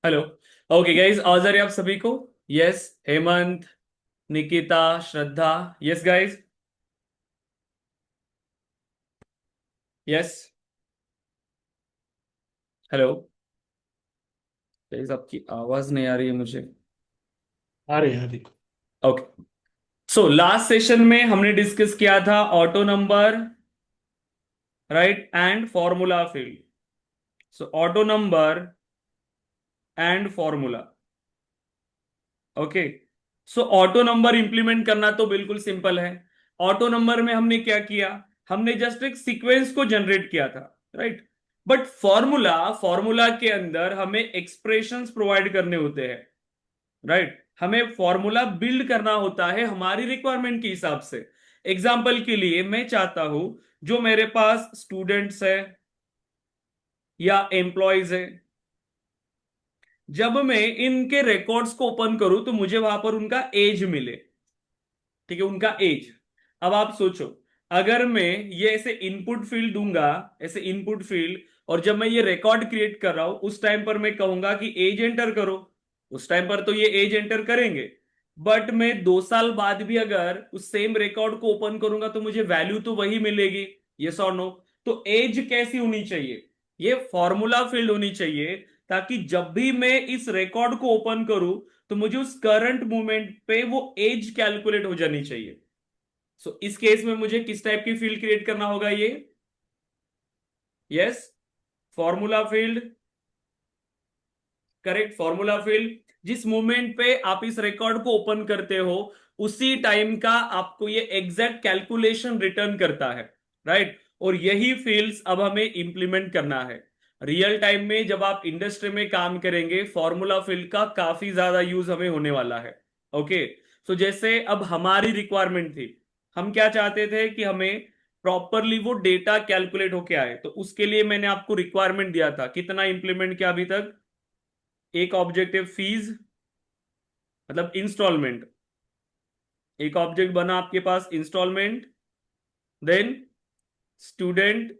Hello. Okay guys, आवाज आ रही है आप सभी को? Yes. Hemant, Nikita, Shraddha. Yes guys. Yes. Hello. Guys आपकी आवाज नहीं आ रही है मुझे। अरे ओके। सो लास्ट सेशन में हमने डिस्कस किया था auto number, right, and formula field. So auto number and formula. Okay. So auto number implement करना तो बिल्कुल सिंपल है। ऑटो नंबर में हमने क्या किया? हमने जस्ट एक सीक्वेंस को जनरेट किया था, राइट। बट फॉर्मूला फॉर्मूला के अंदर हमें एक्सप्रेशंस प्रोवाइड करने होते हैं, राइट। हमें फॉर्मूला बिल्ड करना होता है हमारी रिक्वायरमेंट के हिसाब से। एग्जाम्पल के लिए मैं चाहता हूं, जो मेरे पास स्टूडेंट्स है या एम्प्लॉयज है, जब मैं इनके रिकॉर्ड्स को ओपन करूं तो मुझे वहां पर उनका एज मिले। ठीक है, उनका एज। अब आप सोचो, अगर मैं ये ऐसे इनपुट फील्ड दूंगा, ऐसे इनपुट फील्ड, और जब मैं ये रिकॉर्ड क्रिएट कर रहा हूं उस टाइम पर मैं कहूंगा कि एज एंटर करो, उस टाइम पर तो ये एज एंटर करेंगे। बट मैं 2 साल बाद भी अगर उस सेम रिकॉर्ड को ओपन करूंगा तो मुझे वैल्यू तो वही मिलेगी। यस और नो? तो एज कैसी होनी चाहिए? ये फॉर्मूला फील्ड होनी चाहिए, ताकि जब भी मैं इस रिकॉर्ड को ओपन करूं तो मुझे उस करंट मोमेंट पे वो एज कैलकुलेट हो जानी चाहिए। सो इस केस में मुझे किस टाइप की फील्ड क्रिएट करना होगा? ये, yes, formula field. Correct, formula field. जिस मोमेंट पे आप इस रिकॉर्ड को ओपन करते हो उसी टाइम का आपको ये एग्जैक्ट कैलकुलेशन रिटर्न करता है, राइट। और यही फील्ड्स अब हमें इंप्लीमेंट करना है रियल टाइम में। जब आप इंडस्ट्री में काम करेंगे फॉर्मूला फील्ड का काफी ज्यादा यूज हमें होने वाला है। ओके। सो जैसे अब हमारी रिक्वायरमेंट थी, हम क्या चाहते थे कि हमें प्रॉपरली वो डेटा कैलकुलेट होके आए, तो उसके लिए मैंने आपको रिक्वायरमेंट दिया था। कितना इंप्लीमेंट किया अभी तक? एक ऑब्जेक्टिव फीस, मतलब इंस्टॉलमेंट। एक ऑब्जेक्ट बना आपके पास instalment, then student,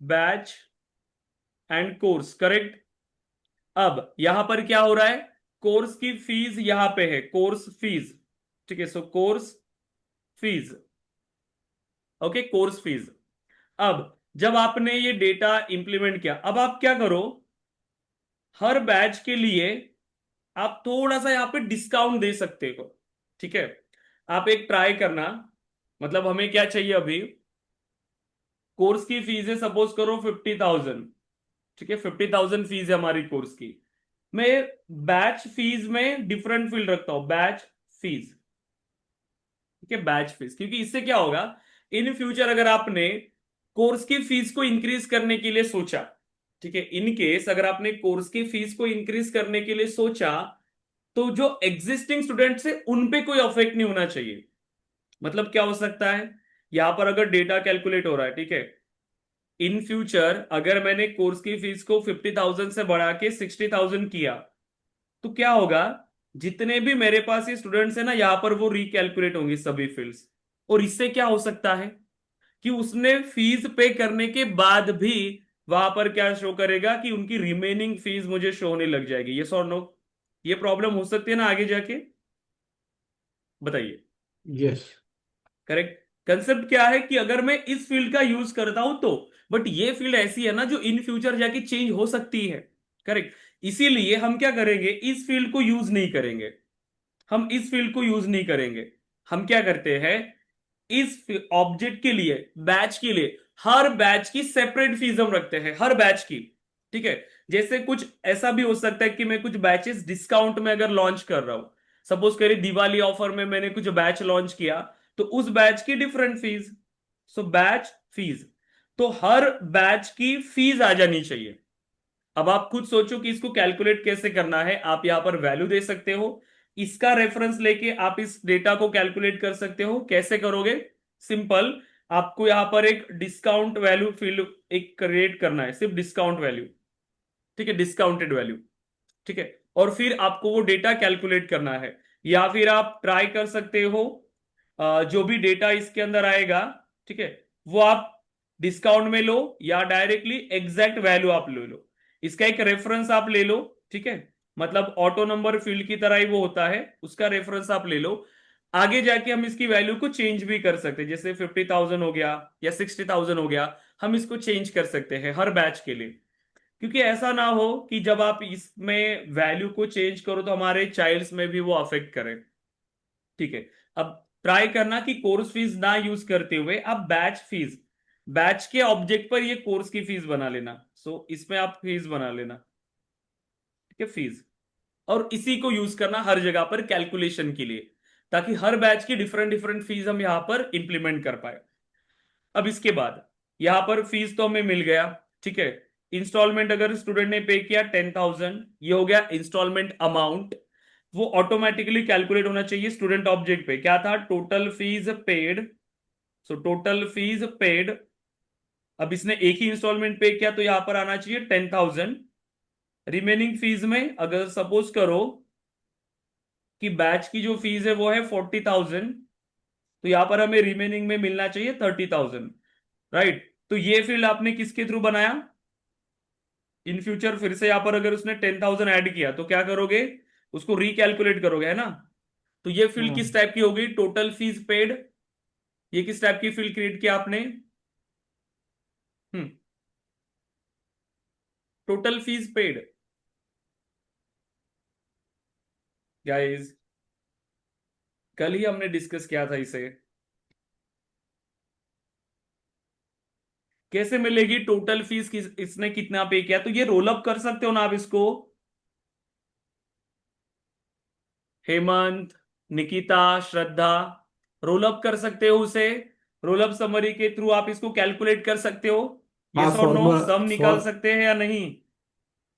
batch and course. Correct. अब यहां पर क्या हो रहा है? कोर्स की फीस यहां पे है, कोर्स फीस। ठीक है, सो course fees. Okay, course fees. अब जब आपने ये डेटा इंप्लीमेंट किया, अब आप क्या करो, हर बैच के लिए आप थोड़ा सा यहां पे डिस्काउंट दे सकते हो। ठीक है, आप एक ट्राई करना। मतलब हमें क्या चाहिए अभी? कोर्स की फीस है, सपोज करो 50,000। ठीक है, 50,000 फीस है हमारी कोर्स की। मैं बैच फीस में डिफरेंट फील्ड रखता हूं, बैच फीस। ठीक है, बैच फीस, क्योंकि इससे क्या होगा, इन फ्यूचर अगर आपने कोर्स की फीस को इंक्रीज करने के लिए सोचा, ठीक है, इन केस अगर आपने कोर्स की फीस को इंक्रीज करने के लिए सोचा, तो जो एग्जिस्टिंग स्टूडेंट्स है उन पे कोई अफेक्ट नहीं होना चाहिए। मतलब क्या हो सकता है, यहां पर अगर डेटा कैलकुलेट हो रहा है, ठीक है, इन फ्यूचर अगर मैंने कोर्स की फीस को 50,000 से बढ़ा के 60,000 किया, तो क्या होगा, जितने भी मेरे पास ये स्टूडेंट्स है ना, यहां पर वो रिकैलकुलेट होंगी सभी फील्ड्स। और इससे क्या हो सकता है कि उसने फीस पे करने के बाद भी वहां पर क्या शो करेगा कि उनकी रिमेनिंग फीस मुझे शो होने लग जाएगी। ये और नो? ये प्रॉब्लम हो सकती है ना आगे जाके? बताइए। यस। करेक्ट। कंसेप्ट क्या है कि अगर मैं इस फील्ड का यूज करता हूं तो, बट ये फील्ड ऐसी है ना जो इन फ्यूचर जाके चेंज हो सकती है। करेक्ट। इसीलिए हम क्या करेंगे, इस फील्ड को यूज नहीं करेंगे। हम इस फील्ड को यूज नहीं करेंगे। हम क्या करते हैं, इस ऑब्जेक्ट के लिए, बैच के लिए, हर बैच की सेपरेट फीस हम रखते हैं, हर बैच की। ठीक है। जैसे कुछ ऐसा भी हो सकता है कि मैं कुछ बैचेस डिस्काउंट में अगर लॉन्च कर रहा हूं, सपोज करिए दिवाली ऑफर में मैंने कुछ बैच लॉन्च किया, तो उस बैच की डिफरेंट फीस। सो बैच फीस। तो हर बैच की फीस आ जानी चाहिए। अब आप खुद सोचो कि इसको कैलकुलेट कैसे करना है। आप यहां पर वैल्यू दे सकते हो, इसका रेफरेंस लेके आप इस डेटा को कैलकुलेट कर सकते हो। कैसे करोगे? सिंपल, आपको यहां पर एक डिस्काउंट वैल्यू फील्ड एक क्रिएट करना है, सिर्फ डिस्काउंट वैल्यू। ठीक है, डिस्काउंटेड वैल्यू। ठीक है, और फिर आपको वो डेटा कैलकुलेट करना है। या फिर आप ट्राई कर सकते हो, जो भी डेटा इसके अंदर आएगा, ठीक है, वो आप डिस्काउंट में लो या डायरेक्टली एग्जैक्ट वैल्यू आप ले लो। इसका एक रेफरेंस आप ले लो, ठीक है, मतलब ऑटो नंबर फील्ड की तरह ही वो होता है, उसका रेफरेंस आप ले लो। आगे जाके हम इसकी वैल्यू को चेंज भी कर सकते हैं, जैसे 50,000 हो गया या 60,000 हो गया, हम इसको चेंज कर सकते हैं हर बैच के लिए। क्योंकि ऐसा ना हो कि जब आप इसमें वैल्यू को चेंज करो तो हमारे चाइल्ड्स में भी वो अफेक्ट करे। ठीक है, अब ट्राई करना कि कोर्स फीस ना यूज करते हुए आप बैच फीस, बैच के ऑब्जेक्ट पर ये कोर्स की फीस बना लेना। सो इसमें आप फीस बना लेना, ठीक है, फीस। और इसी को यूज करना हर जगह पर कैलकुलेशन के लिए, ताकि हर बैच की डिफरेंट डिफरेंट फीस हम यहां पर इंप्लीमेंट कर पाए। अब इसके बाद यहां पर फीस तो हमें मिल गया, ठीक है। इंस्टॉलमेंट अगर स्टूडेंट ने पे किया 10,000, ये हो गया इंस्टॉलमेंट अमाउंट। वो ऑटोमेटिकली कैलकुलेट होना चाहिए स्टूडेंट ऑब्जेक्ट पे, क्या था, total fees paid. So total fees paid, अब इसने एक ही इंस्टॉलमेंट पे किया तो यहां पर आना चाहिए 10,000। रिमेनिंग फीस में अगर सपोज करो कि बैच की जो फीस है वो है 40,000, तो यहां पर हमें रिमेनिंग में मिलना चाहिए 30,000, राइट। तो ये फील्ड आपने किसके थ्रू बनाया, इन फ्यूचर फिर से यहां पर अगर उसने 10,000 ऐड किया तो क्या करोगे, उसको रिकैलकुलेट करोगे, है ना। तो ये फील्ड किस हाँ। टाइप की होगी, टोटल फीस पेड। ये किस टाइप की फील्ड क्रिएट किया आपने, हम्म, टोटल फीस पेड। गाइस, कल ही हमने डिस्कस किया था इसे, कैसे मिलेगी टोटल फीस, इसने कितना पे किया, तो ये रोल अप कर सकते हो ना आप इसको। हेमंत, निकिता, श्रद्धा, रोल अप कर सकते हो उसे। रोल अप समरी के थ्रू आप इसको कैलकुलेट कर सकते हो। हाँ यस और नो, फॉर्मूला। सम फॉर निकाल सकते हैं या नहीं।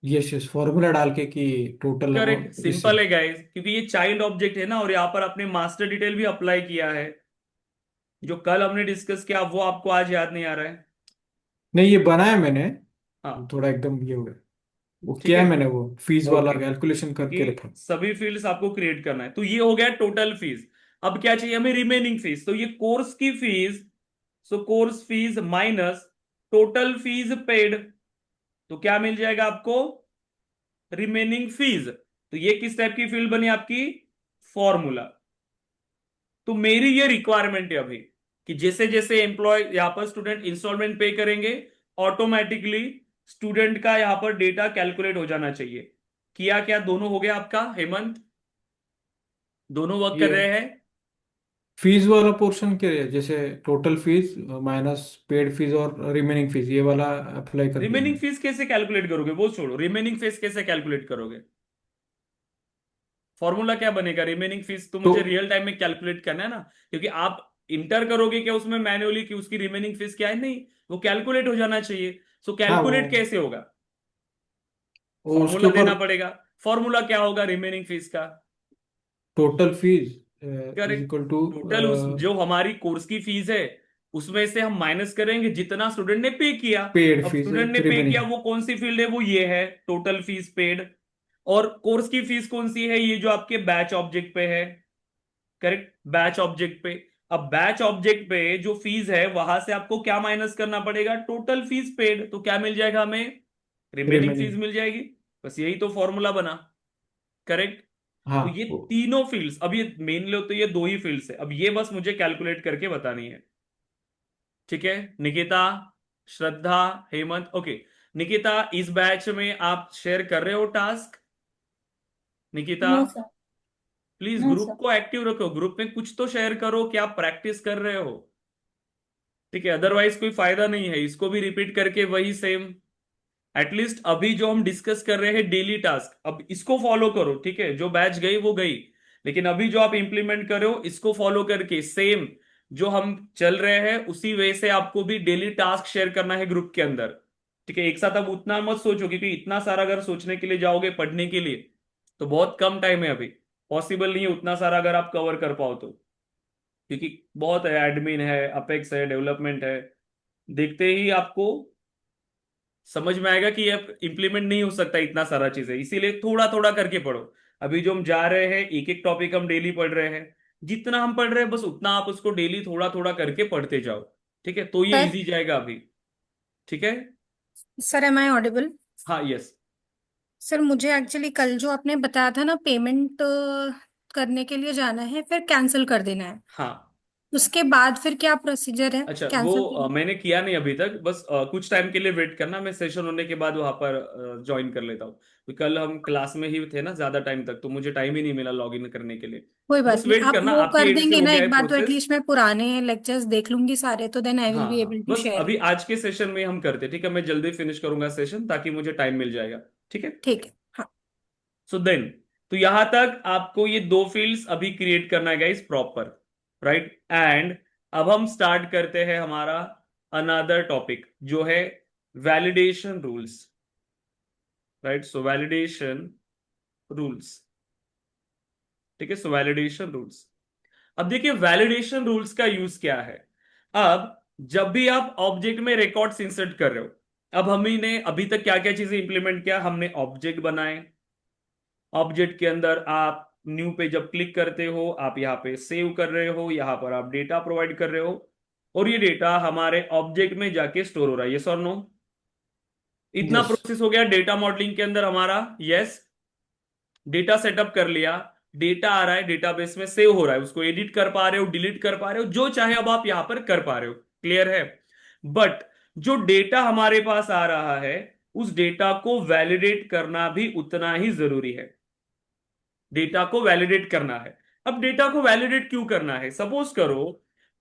यस यस, फॉर्मूला डाल के कि टोटल करेक्ट, अमाउंट इससे। सिंपल है गाइस, क्योंकि ये चाइल्ड ऑब्जेक्ट है ना, और यहाँ पर आपने मास्टर डिटेल भी अप्लाई किया है। जो कल हमने डिस्कस किया वो आपको आज याद नहीं आ रहा है। नहीं, ये बनाया मैंने। हाँ, थोड़ा एकदम ये हो गया। वो ठीक किया है, है मैंने, वो फीस वाला ओके, कैलकुलेशन करके क्योंकि रखा। सभी फील्ड्स आपको क्रिएट करना है। तो ये हो गया टोटल फीस। अब क्या चाहिए हमें, रिमेनिंग फीस। तो ये कोर्स की फीस, सो course fees minus total fees paid, तो क्या मिल जाएगा आपको, रिमेनिंग फीस। तो ये किस टाइप की फील्ड बनी आपकी, फॉर्मूला। तो मेरी ये रिक्वायरमेंट है अभी कि जैसे जैसे एम्प्लॉय यहां पर स्टूडेंट इंस्टॉलमेंट पे करेंगे, ऑटोमेटिकली स्टूडेंट का यहां पर डेटा कैलकुलेट हो जाना चाहिए। किया क्या, दोनों हो गया आपका हेमंत, दोनों वर्क कर ये रहे हैं। फीस वाला पोर्शन के लिए, जैसे total fees minus paid fees और रिमेनिंग फीस, ये वाला अप्लाई कर दिया रिमेनिंग मैंने। फीस कैसे कैलकुलेट करोगे, वो छोड़ो, रिमेनिंग फीस कैसे कैलकुलेट करोगे, फॉर्मूला क्या बनेगा, रिमेनिंग फीस तो तो मुझे रियल टाइम में कैलकुलेट करना है ना। क्योंकि आप इंटर करोगे क्या उसमें मैन्युअली कि उसकी रिमेनिंग फीस क्या है, नहीं, वो कैलकुलेट हो जाना चाहिए। सो हाँ, वो कैलकुलेट कैसे होगा, उसके फॉर्मूला ऊपर देना पड़ेगा। फॉर्मूला क्या होगा रिमेनिंग फीस का, total fees is correct, equal to total उस जो हमारी कोर्स की फीस है उसमें से हम माइनस करेंगे जितना स्टूडेंट ने पे किया। पेड अब फीस स्टूडेंट ने पे किया रिमेनिंग। वो कौन सी फील्ड है, वो ये है, टोटल फीस पेड। और कोर्स की फीस कौन सी है, ये जो आपके बैच ऑब्जेक्ट पे है, करेक्ट, बैच ऑब्जेक्ट पे। अब बैच ऑब्जेक्ट पे जो फीस है वहां से आपको क्या माइनस करना पड़ेगा, टोटल फीस पेड, तो क्या मिल जाएगा हमें, रिमेनिंग फीस रिमेनिंग। मिल जाएगी। बस यही तो फॉर्मूला बना, करेक्ट। हाँ तो ये वो तीनों फील्ड्स, अब ये मेन लो तो ये दो ही फील्ड्स है, अब ये बस मुझे कैलकुलेट करके बतानी है। ठीक है, निकिता, श्रद्धा, हेमंत, ओके। निकिता, इस बैच में आप शेयर कर रहे हो task, Nikita, no sir. Please no group sir. को एक्टिव रखो, ग्रुप में कुछ तो शेयर करो कि आप प्रैक्टिस कर रहे हो। ठीक है, अदरवाइज कोई फायदा नहीं है, इसको भी रिपीट करके वही सेम। एटलीस्ट अभी जो हम डिस्कस कर रहे हैं डेली टास्क, अब इसको फॉलो करो, ठीक है, जो बैच गई वो गई, लेकिन अभी जो आप इंप्लीमेंट कर रहे हो इसको फॉलो करके सेम जो हम चल रहे हैं उसी वे से आपको भी डेली टास्क शेयर करना है ग्रुप के अंदर। ठीक है, एक साथ अब उतना मत सोचो, क्योंकि इतना सारा अगर सोचने के लिए जाओगे पढ़ने के लिए तो बहुत कम टाइम है अभी, पॉसिबल नहीं है उतना सारा अगर आप कवर कर पाओ तो। क्योंकि बहुत है, एडमिन है, अपेक्स है, डेवलपमेंट है, देखते ही आपको समझ में आएगा कि ये इंप्लीमेंट नहीं हो सकता इतना सारा चीजें, इसीलिए थोड़ा थोड़ा करके पढ़ो। अभी जो हम जा रहे हैं एक एक टॉपिक हम डेली पढ़ रहे हैं, जितना हम पढ़ रहे हैं बस उतना आप उसको डेली थोड़ा थोड़ा करके पढ़ते जाओ। ठीक है, तो ये सर। इजी जाएगा अभी। ठीक है, सर, एम आई ऑडिबल? हाँ, यस। सर मुझे एक्चुअली कल जो आपने बताया था ना, पेमेंट करने के लिए जाना है, फिर कैंसिल कर देना है। हाँ। उसके बाद फिर क्या प्रोसीजर है अच्छा, वो कैंसिल करने? मैंने किया नहीं अभी तक, बस कुछ टाइम के लिए वेट करना, मैं सेशन होने के बाद वहां पर ज्वाइन कर लेता हूँ। तो कल हम क्लास में ही थे ना ज्यादा टाइम तक, तो मुझे टाइम ही नहीं मिला लॉग इन करने के लिए। कोई बात बस नहीं, वेट आप करना, वो आपके कर एंड से देंगे हो ना गया एक है बार, तो प्रोसेस। एटलीस्ट मैं पुराने लेक्चर्स देख लूंगी सारे, तो देन आई विल हाँ बी हाँ, एबल टू बस शेयर अभी इट। आज के सेशन में हम करते, ठीक है, मैं जल्दी फिनिश करूंगा सेशन ताकि मुझे टाइम मिल जाएगा। ठीक है। ठीक है। हाँ। सो देन, तो यहां तक आपको ये दो फील्ड्स अभी क्रिएट करना है गाइस प्रॉपर, राइट। एंड अब हम स्टार्ट करते हैं हमारा अनदर टॉपिक जो है वैलिडेशन रूल्स, राइट। सो वैलिडेशन रूल्स, ठीक है। सो वैलिडेशन रूल्स, अब देखिए वैलिडेशन रूल्स का यूज क्या है। अब जब भी आप ऑब्जेक्ट में रिकॉर्ड्स इंसर्ट कर रहे हो, अब हमने अभी तक क्या क्या चीजें इंप्लीमेंट किया, हमने ऑब्जेक्ट बनाए। ऑब्जेक्ट के अंदर आप न्यू पे जब क्लिक करते हो, आप यहाँ पे सेव कर रहे हो, यहां पर आप डेटा प्रोवाइड कर रहे हो, और ये डेटा हमारे ऑब्जेक्ट में जाके स्टोर हो रहा है, यस और नो। इतना यस। प्रोसेस हो गया डेटा मॉडलिंग के अंदर हमारा, यस। डेटा सेटअप कर लिया, डेटा आ रहा है डेटाबेस में, सेव हो रहा है, उसको एडिट कर पा रहे हो, डिलीट कर पा रहे हो, जो चाहे अब आप यहां पर कर पा रहे हो, क्लियर है। बट जो डेटा हमारे पास आ रहा है, उस डेटा को वैलिडेट करना भी उतना ही जरूरी है। डेटा को वैलिडेट करना है। अब डेटा को वैलिडेट क्यों करना है, सपोज करो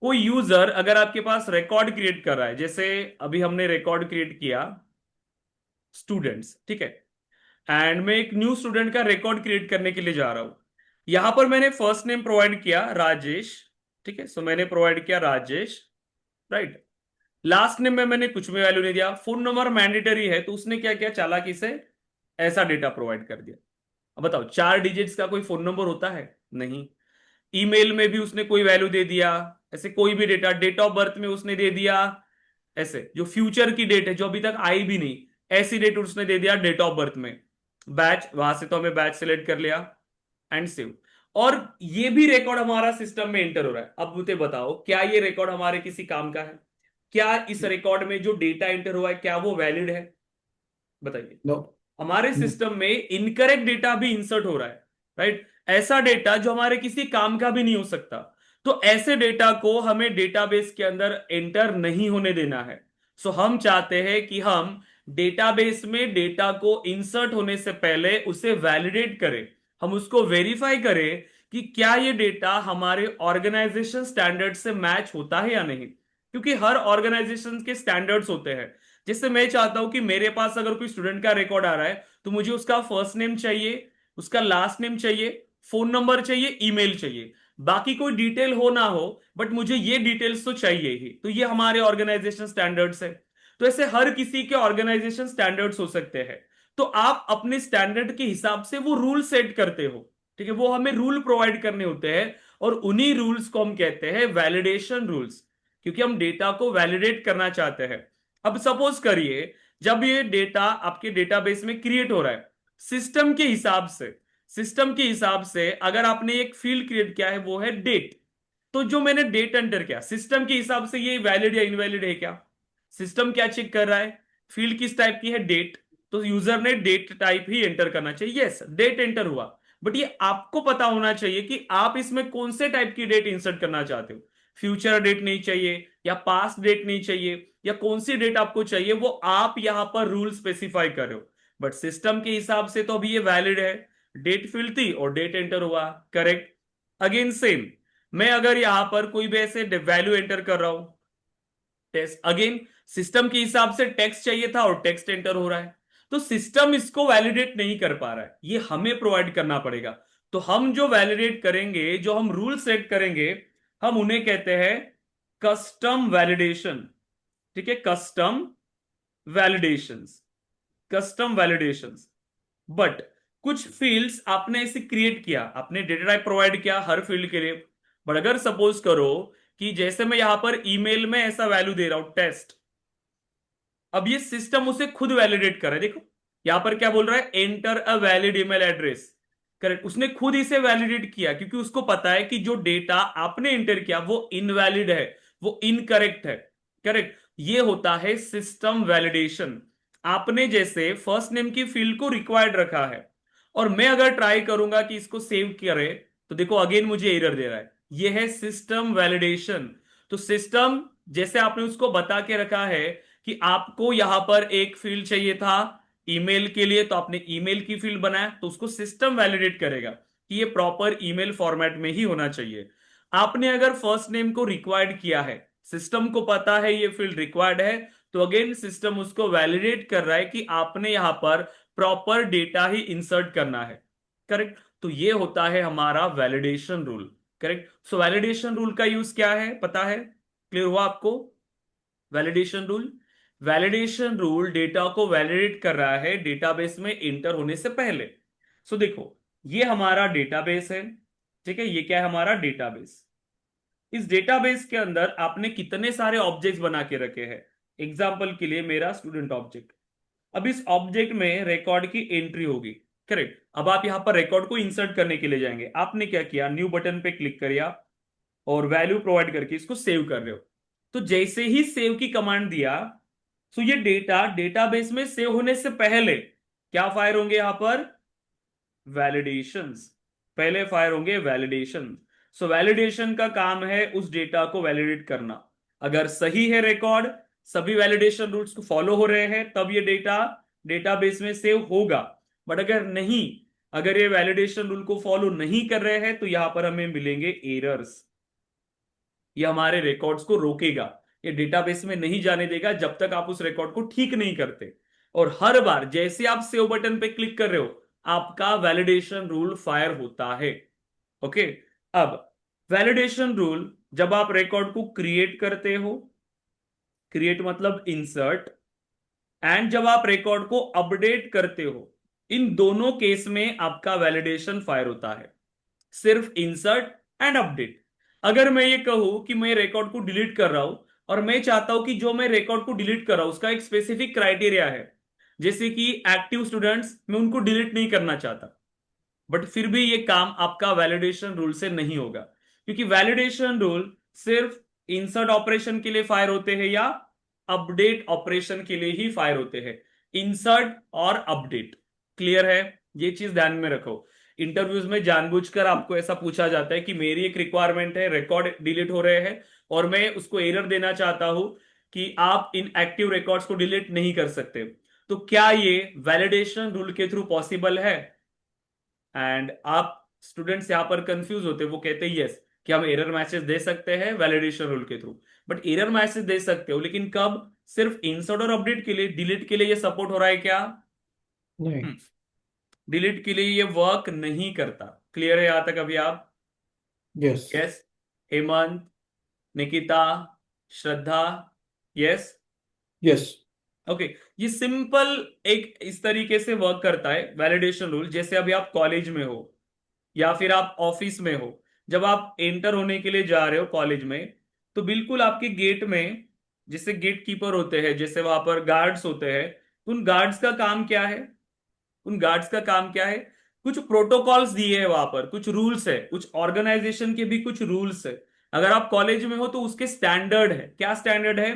कोई यूजर अगर आपके पास रिकॉर्ड क्रिएट कर रहा है, जैसे अभी हमने रिकॉर्ड क्रिएट किया स्टूडेंट्स, ठीक है। एंड मैं एक न्यू स्टूडेंट का रिकॉर्ड क्रिएट करने के लिए जा रहा हूं। यहां पर मैंने फर्स्ट नेम प्रोवाइड किया राजेश, ठीक है। सो मैंने प्रोवाइड किया राजेश, राइट। लास्ट नेम में मैंने कुछ भी वैल्यू नहीं दिया, फोन नंबर मैंडेटरी है, तो उसने क्या किया, चालाकी से ऐसा डेटा प्रोवाइड कर दिया। अब बताओ, 4 डिजिट्स का कोई फोन नंबर होता है? नहीं। ईमेल में भी उसने कोई वैल्यू दे दिया, ऐसे कोई भी डेटा, डेट ऑफ बर्थ में उसने दे दिया, ऐसे जो फ्यूचर की डेट है जो अभी तक आई भी नहीं, ऐसी डेट उसने दे दिया डेट ऑफ बर्थ में। बैच, वहां से तो हमें बैच सिलेक्ट कर लिया एंड सेव। और ये भी रिकॉर्ड हमारा सिस्टम में एंटर हो रहा है। अब मुझे बताओ, क्या ये रिकॉर्ड हमारे किसी काम का है? क्या इस रिकॉर्ड में जो डेटा एंटर हुआ है, क्या वो वैलिड है? बताइए। नो। हमारे सिस्टम में इनकरेक्ट डेटा भी इंसर्ट हो रहा है, राइट। ऐसा डेटा जो हमारे किसी काम का भी नहीं हो सकता। तो ऐसे डेटा को हमें डेटाबेस के अंदर एंटर नहीं होने देना है। सो हम चाहते हैं कि हम डेटाबेस में डेटा को इंसर्ट होने से पहले उसे वैलिडेट करें, हम उसको वेरीफाई करें कि क्या ये डेटा हमारे ऑर्गेनाइजेशन स्टैंडर्ड से मैच होता है या नहीं, क्योंकि हर ऑर्गेनाइजेशन के स्टैंडर्ड्स होते हैं। जैसे मैं चाहता हूं कि मेरे पास अगर कोई स्टूडेंट का रिकॉर्ड आ रहा है, तो मुझे उसका फर्स्ट नेम चाहिए, उसका लास्ट नेम चाहिए, फोन नंबर चाहिए, ईमेल चाहिए। बाकी कोई डिटेल हो ना हो, बट मुझे ये डिटेल्स तो चाहिए ही। तो ये हमारे ऑर्गेनाइजेशन स्टैंडर्ड्स है। तो ऐसे हर किसी के ऑर्गेनाइजेशन स्टैंडर्ड्स हो सकते हैं। तो आप अपने स्टैंडर्ड के हिसाब से वो रूल सेट करते हो, ठीक है। वो हमें रूल प्रोवाइड करने होते हैं, और उन्हीं रूल्स को हम कहते हैं वैलिडेशन रूल्स, क्योंकि हम डेटा को वैलिडेट करना चाहते हैं। अब सपोज करिए, जब ये डेटा आपके डेटाबेस में क्रिएट हो रहा है, सिस्टम के हिसाब से, सिस्टम के हिसाब से अगर आपने एक फील्ड क्रिएट किया है वो है डेट, तो जो मैंने डेट एंटर किया, सिस्टम के हिसाब से ये वैलिड या इनवैलिड है क्या? सिस्टम क्या चेक कर रहा है, फील्ड किस टाइप की है, डेट, तो यूजर ने डेट टाइप ही एंटर करना चाहिए, यस डेट एंटर हुआ। बट ये आपको पता होना चाहिए कि आप इसमें कौन से टाइप की डेट इंसर्ट करना चाहते हो। फ्यूचर डेट नहीं चाहिए, या पास्ट डेट नहीं चाहिए, या कौन सी डेट आपको चाहिए, वो आप यहां पर रूल स्पेसिफाई कर रहे हो। बट सिस्टम के हिसाब से तो अभी ये वैलिड है, डेट फील्ड थी और डेट एंटर हुआ, करेक्ट। अगेन सेम, मैं अगर यहां पर कोई भी ऐसे वैल्यू एंटर कर रहा हूं, टेक्स्ट, अगेन सिस्टम के हिसाब से टेक्स्ट चाहिए था और टेक्स्ट एंटर हो रहा है, तो सिस्टम इसको वैलिडेट नहीं कर पा रहा है, ये हमें प्रोवाइड करना पड़ेगा। तो हम जो वैलिडेट करेंगे, जो हम रूल सेट करेंगे, हम उन्हें कहते हैं कस्टम वैलिडेशन, ठीक है। Custom validations, custom validations. But कुछ फील्ड्स आपने ऐसे क्रिएट किया, आपने डेटा टाइप प्रोवाइड किया हर फील्ड के लिए। बट अगर सपोज करो कि जैसे मैं यहां पर ईमेल में ऐसा वैल्यू दे रहा हूं टेस्ट, अब ये सिस्टम उसे खुद वैलिडेट कर रहा है, देखो यहां पर क्या बोल रहा है, enter a valid email address, correct. उसने खुद इसे वैलिडेट किया, क्योंकि उसको पता है कि जो डेटा आपने एंटर किया वो इनवैलिड है, वो इनकरेक्ट है, करेक्ट। ये होता है सिस्टम वैलिडेशन। आपने जैसे फर्स्ट नेम की फील्ड को रिक्वायर्ड रखा है, और मैं अगर ट्राई करूंगा कि इसको सेव करे, तो देखो अगेन मुझे एरर दे रहा है। ये है सिस्टम वैलिडेशन। तो सिस्टम जैसे आपने उसको बता के रखा है कि आपको यहां पर एक फील्ड चाहिए था ईमेल के लिए, तो आपने ईमेल की फील्ड बनाया, तो उसको सिस्टम वैलिडेट करेगा कि ये प्रॉपर ईमेल फॉर्मेट में ही होना चाहिए। आपने अगर फर्स्ट नेम को रिक्वायर्ड किया है, सिस्टम को पता है ये फील्ड रिक्वायर्ड है, तो अगेन सिस्टम उसको वैलिडेट कर रहा है कि आपने यहां पर प्रॉपर डेटा ही इंसर्ट करना है। करेक्ट। तो ये होता है हमारा वैलिडेशन रूल। करेक्ट। सो वैलिडेशन रूल का यूज क्या है पता है? क्लियर हुआ आपको? वैलिडेशन रूल डेटा को वैलिडेट कर रहा है डेटाबेस में इंटर होने से पहले। सो देखो, ये हमारा डेटाबेस है। ठीक है, ये क्या है? हमारा डेटाबेस। इस डेटाबेस के अंदर आपने कितने सारे ऑब्जेक्ट्स बना के रखे हैं। एग्जाम्पल के लिए मेरा स्टूडेंट ऑब्जेक्ट। अब इस ऑब्जेक्ट में रिकॉर्ड की एंट्री होगी। करेक्ट। अब आप यहां पर रिकॉर्ड को इंसर्ट करने के लिए जाएंगे। आपने क्या किया? न्यू बटन पे क्लिक किया और वैल्यू प्रोवाइड करके इसको सेव कर रहे हो। तो जैसे ही सेव की कमांड दिया, तो ये डेटा डेटाबेस में सेव होने से पहले क्या फायर होंगे? यहां पर वैलिडेशंस पहले फायर होंगे, वैलिडेशन। सो वैलिडेशन का काम है उस डेटा को वैलिडेट करना। अगर सही है रिकॉर्ड, सभी वैलिडेशन रूल्स को फॉलो हो रहे हैं, तब ये डेटा डेटाबेस में सेव होगा। बट अगर नहीं, अगर ये वैलिडेशन रूल को फॉलो नहीं कर रहे हैं, तो यहां पर हमें मिलेंगे एरर्स। ये हमारे रिकॉर्ड्स को रोकेगा, ये डेटाबेस में नहीं जाने देगा जब तक आप उस रिकॉर्ड को ठीक नहीं करते। और हर बार जैसे आप सेव बटन पे क्लिक कर रहे हो, आपका वैलिडेशन रूल फायर होता है। ओके। अब वैलिडेशन रूल जब आप रिकॉर्ड को क्रिएट करते हो, क्रिएट मतलब इंसर्ट, एंड जब आप रिकॉर्ड को अपडेट करते हो, इन दोनों केस में आपका वैलिडेशन फायर होता है। सिर्फ इंसर्ट एंड अपडेट। अगर मैं ये कहूं कि मैं रिकॉर्ड को डिलीट कर रहा हूं, और मैं चाहता हूं कि जो मैं रिकॉर्ड को डिलीट कर रहा हूं उसका एक स्पेसिफिक क्राइटेरिया है, जैसे कि एक्टिव स्टूडेंट्स, मैं उनको डिलीट नहीं करना चाहता, बट फिर भी ये काम आपका वैलिडेशन रूल से नहीं होगा, क्योंकि वैलिडेशन रूल सिर्फ इंसर्ट ऑपरेशन के लिए फायर होते हैं या अपडेट ऑपरेशन के लिए ही फायर होते हैं। इंसर्ट और अपडेट। क्लियर है? ये चीज ध्यान में रखो। इंटरव्यूज में जानबूझकर आपको ऐसा पूछा जाता है कि मेरी एक रिक्वायरमेंट है, रिकॉर्ड डिलीट हो रहे हैं, और मैं उसको एरर देना चाहता हूं कि आप इन एक्टिव रिकॉर्ड्स को डिलीट नहीं कर सकते। तो क्या ये वैलिडेशन रूल के थ्रू पॉसिबल है? एंड आप स्टूडेंट्स यहां पर कंफ्यूज होते, वो कहते हैं यस कि हम एरर मैसेज दे सकते हैं वैलिडेशन रूल के थ्रू। बट एरर मैसेज दे सकते हो, लेकिन कब? सिर्फ इंसर्ट और अपडेट के लिए। डिलीट के लिए ये सपोर्ट हो रहा है क्या? नहीं। डिलीट के लिए ये वर्क नहीं करता। क्लियर है यहां तक अभी आप? Yes. Yes. Hemant, Nikita, Shraddha, yes. Yes. Okay. ये सिंपल एक इस तरीके से वर्क करता है वैलिडेशन रूल। जैसे अभी आप कॉलेज में हो या फिर आप ऑफिस में हो, जब आप एंटर होने के लिए जा रहे हो कॉलेज में, तो बिल्कुल आपके गेट में जैसे गेट कीपर होते हैं, जैसे वहां पर गार्ड्स होते हैं, उन गार्ड्स का काम क्या है? उन गार्ड्स का काम क्या है? कुछ प्रोटोकॉल्स दिए हैं वहां पर, कुछ रूल्स है, कुछ ऑर्गेनाइजेशन के भी कुछ रूल्स है। अगर आप कॉलेज में हो तो उसके स्टैंडर्ड है। क्या स्टैंडर्ड है?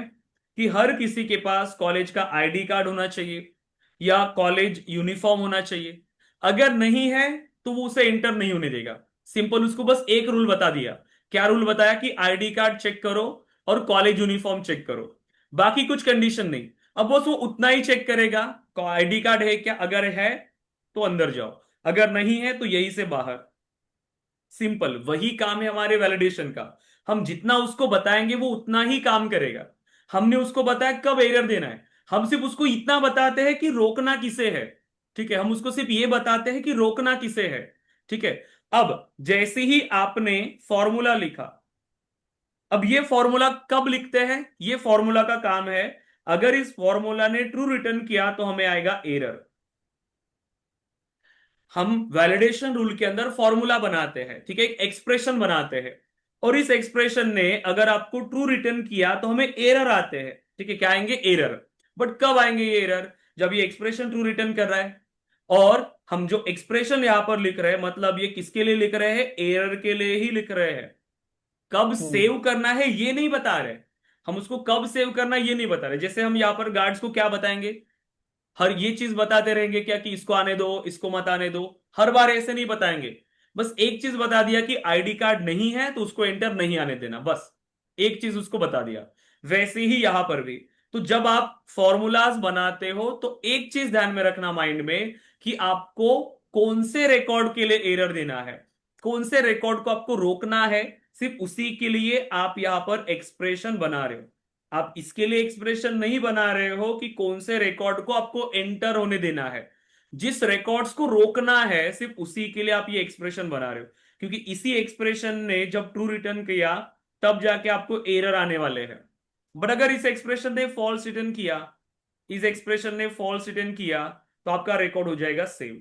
कि हर किसी के पास कॉलेज का आईडी कार्ड होना चाहिए या कॉलेज यूनिफॉर्म होना चाहिए। अगर नहीं है तो वो उसे एंटर नहीं होने देगा। सिंपल उसको बस एक रूल बता दिया। क्या रूल बताया? कि आईडी कार्ड चेक करो और कॉलेज यूनिफॉर्म चेक करो, बाकी कुछ कंडीशन नहीं। अब बस वो उतना ही चेक करेगा, आईडी कार्ड है क्या, अगर है तो अंदर जाओ, अगर नहीं है तो यहीं से बाहर। सिंपल वही काम है हमारे वैलिडेशन का। हम जितना उसको बताएंगे वो उतना ही काम करेगा। हमने उसको बताया कब एरर देना है, हम सिर्फ उसको इतना बताते हैं कि रोकना किसे है। ठीक है, हम उसको सिर्फ ये बताते हैं कि रोकना किसे है। ठीक है। अब जैसे ही आपने फॉर्मूला लिखा, अब ये फॉर्मूला कब लिखते हैं? ये फॉर्मूला का काम है, अगर इस फॉर्मूला ने ट्रू रिटर्न किया तो हमें आएगा एरर। हम वैलिडेशन रूल के अंदर फॉर्मूला बनाते हैं, ठीक है, एक एक्सप्रेशन बनाते हैं, और इस एक्सप्रेशन ने अगर आपको ट्रू रिटर्न किया तो हमें एरर आते हैं। ठीक है, क्या आएंगे? एरर। बट कब आएंगे ये एरर? जब ये एक्सप्रेशन ट्रू रिटर्न कर रहा है, और हम जो एक्सप्रेशन यहां पर लिख रहे हैं, मतलब ये किसके लिए लिख रहे हैं? एरर के लिए ही लिख रहे हैं। कब हम्म। सेव करना है ये नहीं बता रहे। हम उसको कब सेव करना है ये नहीं बता रहे। जैसे हम यहां पर गार्ड्स को क्या बताएंगे? हर ये चीज बताते रहेंगे क्या कि इसको आने दो, इसको मत आने दो? हर बार ऐसे नहीं बताएंगे। बस एक चीज बता दिया कि आईडी कार्ड नहीं है तो उसको एंटर नहीं आने देना, बस एक चीज उसको बता दिया। वैसे ही यहां पर भी, तो जब आप फॉर्मूलाज बनाते हो तो एक चीज ध्यान में रखना माइंड में, कि आपको कौन से रिकॉर्ड के लिए एरर देना है, कौन से रिकॉर्ड को आपको रोकना है, सिर्फ उसी के लिए आप यहां पर एक्सप्रेशन बना रहे हो। आप इसके लिए एक्सप्रेशन नहीं बना रहे हो कि कौन से रिकॉर्ड को आपको एंटर होने देना है। जिस रिकॉर्ड्स को रोकना है सिर्फ उसी के लिए आप ये एक्सप्रेशन बना रहे हो, क्योंकि इसी एक्सप्रेशन ने जब ट्रू रिटर्न किया तब जाके आपको एरर आने वाले हैं। बट अगर इस एक्सप्रेशन ने फॉल्स रिटर्न किया, इस एक्सप्रेशन ने फॉल्स रिटर्न किया, तो आपका रिकॉर्ड हो जाएगा same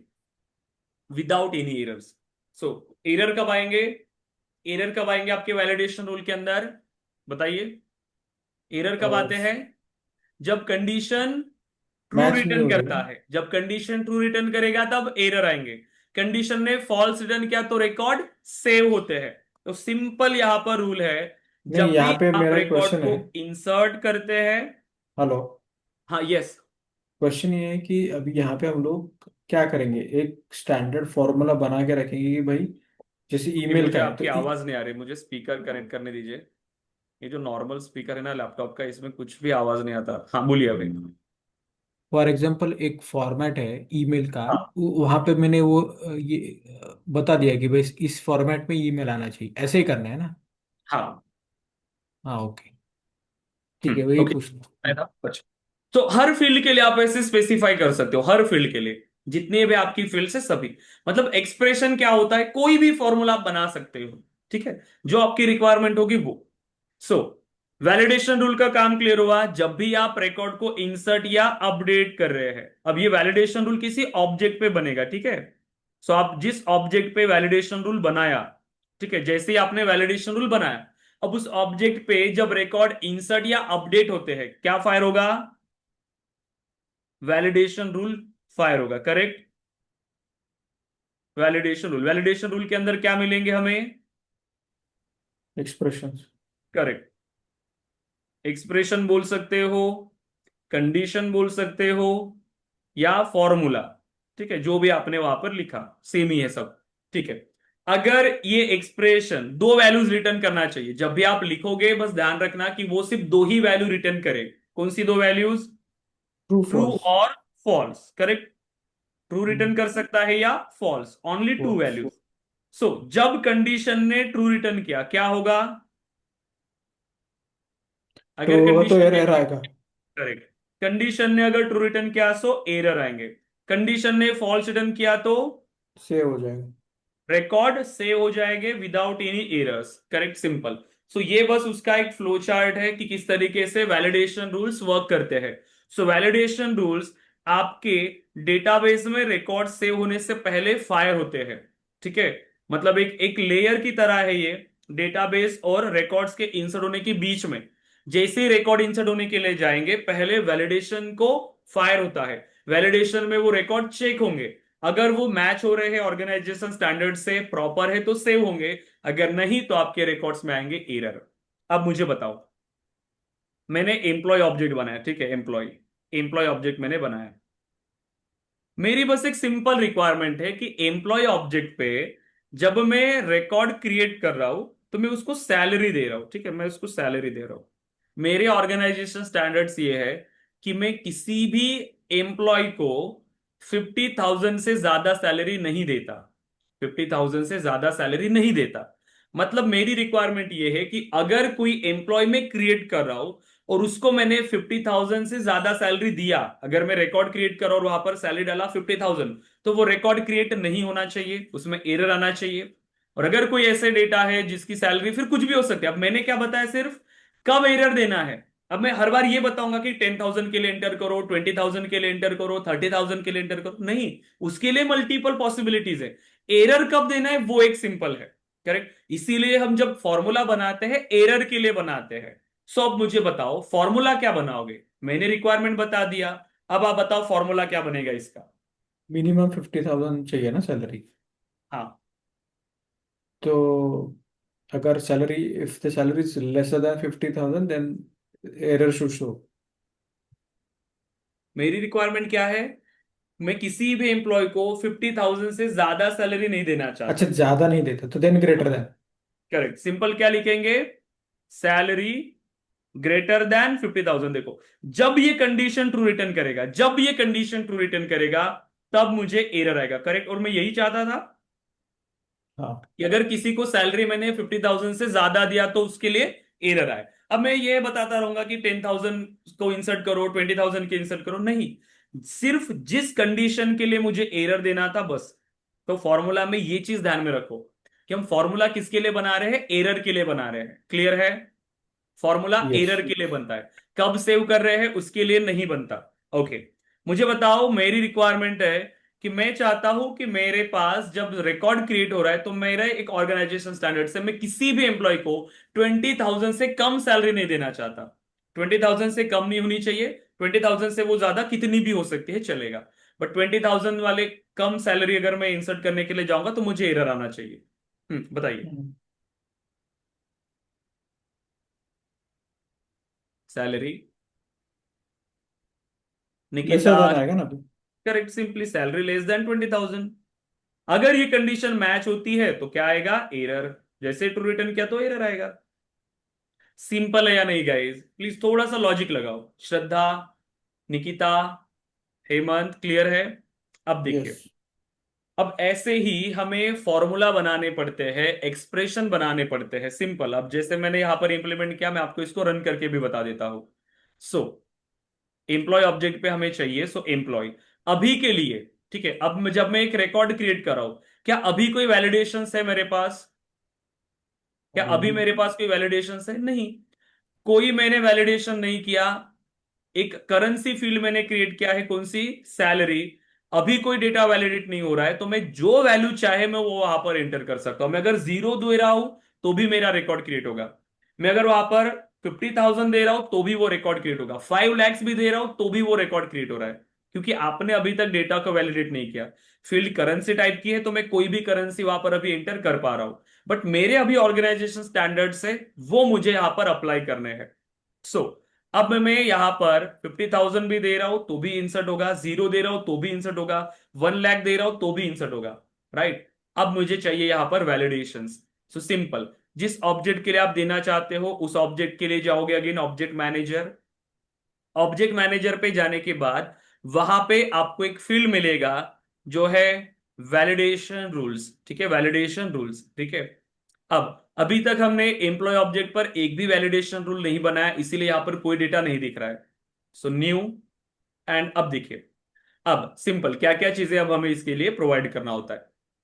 without any errors. So error कब आएंगे? एरर कब आएंगे आपके वैलिडेशन रूल के अंदर? बताइए, एरर कब आते हैं? जब कंडीशन ट्रू मैच नहीं रिटर्न हो रही करता ना। है, जब कंडीशन ट्रू रिटर्न करेगा तब एरर आएंगे। कंडीशन ने फॉल्स रिटर्न किया तो रिकॉर्ड सेव होते हैं। तो सिंपल यहां पर रूल है, नहीं, जब भी यहाँ पे आप मेरा एक रिकॉर्ड क्वेश्चन को है। इंसर्ट करते हैं। हेलो। हाँ, यस। क्वेश्चन ये है कि अभी यहाँ पे हम लोग क्या करेंगे, एक स्टैंडर्ड फॉर्मूला बना के रखेंगे कि भाई जैसे ओके, ईमेल मुझे का है तो आपकी आवाज नहीं आ रही, मुझे स्पीकर कनेक्ट करने दीजिए। ये जो नॉर्मल स्पीकर है ना लैपटॉप का, इसमें कुछ भी आवाज नहीं आता। हाँ, बोलिए अभी। फॉर एग्जांपल एक फॉर्मेट है ईमेल का, हाँ, वहाँ पे मैंने वो ये बता दिया कि भाई इस फॉर्मेट में ईमेल आना चाहिए, ऐसे ही करना है ना। हाँ। हाँ ओके, ठीक है, वही ओके। पूछना। अच्छा, तो हर फील्ड के लिए आप ऐसे स्पेसिफाई कर सकते हो, हर फील्ड के लिए जितने भी आपकी फील्ड से सभी। मतलब एक्सप्रेशन क्या होता है, कोई भी फॉर्मूला आप बना सकते हो, ठीक है, जो आपकी रिक्वायरमेंट होगी वो। सो वैलिडेशन रूल का काम क्लियर हुआ। जब भी आप रिकॉर्ड को इंसर्ट या अपडेट कर रहे हैं, अब ये वैलिडेशन रूल किसी ऑब्जेक्ट पे बनेगा, ठीक है। सो आप जिस ऑब्जेक्ट पे वैलिडेशन रूल बनाया, ठीक है, जैसे ही आपने वैलिडेशन रूल बनाया, अब उस ऑब्जेक्ट पे जब रिकॉर्ड इंसर्ट या अपडेट होते हैं, क्या फायर होगा? वैलिडेशन रूल फायर होगा, करेक्ट। वैलिडेशन रूल के अंदर क्या मिलेंगे हमें? एक्सप्रेशंस। करेक्ट। एक्सप्रेशन बोल सकते हो, कंडीशन बोल सकते हो, या फॉर्मूला, ठीक है, जो भी आपने वहां पर लिखा सेम ही है सब, ठीक है। अगर ये एक्सप्रेशन दो वैल्यूज रिटर्न करना चाहिए, जब भी आप लिखोगे बस ध्यान रखना कि वो सिर्फ दो ही वैल्यू रिटर्न करे। कौन सी दो वैल्यूज? True true false. और फॉल्स, करेक्ट। ट्रू रिटर्न कर सकता है या false, only two false. Values. So जब कंडीशन ने ट्रू रिटर्न किया क्या होगा? तो अगर होगा तो कंडीशन ने, एरर आएगा। करेक्ट, कंडीशन ने अगर ट्रू रिटर्न किया सो एरर आएंगे। कंडीशन ने फॉल्स रिटर्न किया तो सेव हो जाएगा। रिकॉर्ड सेव हो जाएंगे without any errors, correct, simple. So ये बस उसका एक फ्लो चार्ट है कि किस तरीके से वैलिडेशन रूल्स वर्क करते हैं। सो वैलिडेशन रूल्स आपके डेटाबेस में रिकॉर्ड सेव होने से पहले फायर होते हैं, ठीक है। मतलब एक एक लेयर की तरह है ये, डेटाबेस और रिकॉर्ड्स के इंसर्ट होने के बीच में। जैसे ही रिकॉर्ड इंसर्ट होने के लिए जाएंगे, पहले वैलिडेशन को फायर होता है। वैलिडेशन में वो रिकॉर्ड चेक होंगे, अगर वो मैच हो रहे हैं ऑर्गेनाइजेशन स्टैंडर्ड से, प्रॉपर है तो सेव होंगे, अगर नहीं तो आपके रिकॉर्ड्स में आएंगे एरर। अब मुझे बताओ, मैंने एम्प्लॉय ऑब्जेक्ट बनाया, ठीक है, एम्प्लॉय ऑब्जेक्ट मैंने बनाया। मेरी बस एक सिंपल रिक्वायरमेंट है कि एम्प्लॉय ऑब्जेक्ट पे जब मैं रिकॉर्ड क्रिएट कर रहा हूं तो मैं उसको सैलरी दे रहा हूं, ठीक है, मैं उसको सैलरी दे रहा हूं। मेरे ऑर्गेनाइजेशन स्टैंडर्ड्स ये है कि मैं किसी भी एम्प्लॉय को 50,000 से ज्यादा सैलरी नहीं देता, 50,000 से ज्यादा सैलरी नहीं देता। मतलब मेरी रिक्वायरमेंट ये है कि अगर कोई एम्प्लॉय में क्रिएट कर रहा हूं और उसको मैंने 50,000 से ज्यादा सैलरी दिया, अगर मैं रिकॉर्ड क्रिएट कर रहा हूं और वहां पर सैलरी डाला 50,000, तो वो रिकॉर्ड क्रिएट नहीं होना चाहिए, उसमें एरर आना चाहिए। और अगर कोई ऐसे डेटा है जिसकी सैलरी फिर कुछ भी हो सकती है, अब मैंने क्या बताया, सिर्फ कब एरर देना है। अब मैं हर बार ये बताऊंगा कि 10,000 के लिए एंटर करो, 20,000 के लिए एंटर करो, 30,000 के लिए एंटर करो, नहीं। उसके लिए मल्टीपल पॉसिबिलिटीज है। एरर कब देना है वो एक सिंपल है, करेक्ट। इसीलिए हम जब फॉर्मूला बनाते हैं एरर के लिए बनाते हैं। सो अब मुझे बताओ फॉर्मूला क्या बनाओगे? मैंने रिक्वायरमेंट बता दिया, अब आप बताओ फॉर्मूला क्या बनेगा इसका। मिनिमम 50,000 चाहिए ना सैलरी। हाँ, तो अगर salary, if the salary is lesser than 50,000 then error should show. मेरी रिक्वायरमेंट क्या है, मैं किसी भी एम्प्लॉय को 50,000 से ज्यादा सैलरी नहीं देना अच्छा, चाहता। ज्यादा नहीं देते तो then greater than. Correct, simple क्या लिखेंगे, सैलरी ग्रेटर देन 50,000। देखो, जब ये कंडीशन ट्रू रिटर्न करेगा, जब ये कंडीशन ट्रू रिटर्न करेगा, तब मुझे एरर आएगा। करेक्ट, और मैं यही चाहता था हाँ। कि अगर किसी को सैलरी मैंने 50,000 से ज्यादा दिया तो उसके लिए एरर आए। अब मैं ये बताता रहूंगा कि 10,000 को इंसर्ट करो, 20,000 के इंसर्ट करो, नहीं, सिर्फ जिस कंडीशन के लिए मुझे एरर देना था बस। तो फॉर्मूला में ये चीज ध्यान में रखो कि हम फॉर्मूला किसके लिए बना रहे हैं, एरर के लिए बना रहे हैं। क्लियर है, फॉर्मूला यस। एरर के लिए बनता है, कब सेव कर रहे हैं उसके लिए नहीं बनता। ओके, मुझे बताओ, मेरी रिक्वायरमेंट है कि मैं चाहता हूं कि मेरे पास जब रिकॉर्ड क्रिएट हो रहा है तो मेरे एक ऑर्गेनाइजेशन स्टैंडर्ड से मैं किसी भी एम्प्लॉय को 20,000 से कम सैलरी नहीं देना चाहता। 20,000 से कम नहीं होनी चाहिए, 20,000 से वो ज्यादा कितनी भी हो सकती है चलेगा, बट 20,000 वाले कम सैलरी अगर मैं इंसर्ट करने के लिए जाऊंगा तो मुझे एरर आना चाहिए। बताइए, सैलरी, लेसर निकिता। देन आएगा ना अभी। Correct, simply salary less than 20,000। अगर ये कंडीशन मैच होती है तो क्या आएगा, एरर। जैसे ट्रू रिटर्न किया तो एरर आएगा। सिंपल है या नहीं गाइस, प्लीज थोड़ा सा लॉजिक लगाओ। श्रद्धा, निकिता, हेमंत, क्लियर है। अब यस। देखिए, अब ऐसे ही हमें फॉर्मूला बनाने पड़ते हैं, एक्सप्रेशन बनाने पड़ते हैं। सिंपल, अब जैसे मैंने यहां पर इंप्लीमेंट किया, मैं आपको इसको रन करके भी बता देता हूं। सो एम्प्लॉय ऑब्जेक्ट पे हमें चाहिए, सो एम्प्लॉय अभी के लिए, ठीक है। अब जब मैं एक रिकॉर्ड क्रिएट कर रहा हूं, क्या अभी कोई वैलिडेशन है मेरे पास, क्या अभी मेरे पास कोई वैलिडेशन है, नहीं, कोई मैंने वैलिडेशन नहीं किया। एक करेंसी फील्ड मैंने क्रिएट किया है, कौन सी, सैलरी। अभी कोई डेटा वैलिडेट नहीं हो रहा है, तो मैं जो वैल्यू चाहे मैं वो वहां पर एंटर कर सकता हूं। मैं अगर 0 दे रहा हूं तो भी मेरा रिकॉर्ड क्रिएट होगा। मैं अगर वहां पर 50,000 दे रहा हूं तो भी वो रिकॉर्ड क्रिएट होगा। 5 lakhs भी दे रहा हूं तो भी वो रिकॉर्ड क्रिएट हो रहा है, क्योंकि आपने अभी तक डेटा को वैलिडेट नहीं किया। फील्ड करेंसी टाइप की है तो मैं कोई भी करेंसी वहां पर अभी एंटर कर पा रहा हूं, बट मेरे अभी ऑर्गेनाइजेशन स्टैंडर्ड से वो मुझे यहां पर अप्लाई करने हैं। सो अब मैं यहां पर 50,000 भी दे रहा हूं तो भी इंसर्ट होगा, 0 दे रहा हूं तो भी इंसर्ट होगा, 1 लाख दे रहा हूं तो भी इंसर्ट होगा। राइट, अब मुझे चाहिए यहां पर वैलिडेशंस। सो सिंपल, जिस ऑब्जेक्ट के लिए आप देना चाहते हो उस ऑब्जेक्ट के लिए जाओगे, again object manager. Object manager पे जाने के बाद वहां पे आपको एक फील्ड मिलेगा जो है वैलिडेशन रूल्स, ठीक है, वैलिडेशन रूल्स, ठीक है। अब अभी तक हमने एम्प्लॉय ऑब्जेक्ट पर एक भी वैलिडेशन रूल नहीं बनाया, इसीलिए यहां पर कोई डेटा नहीं दिख रहा है। सो न्यू, एंड अब देखिए, अब सिंपल क्या क्या चीजें अब हमें इसके लिए प्रोवाइड करना होता है।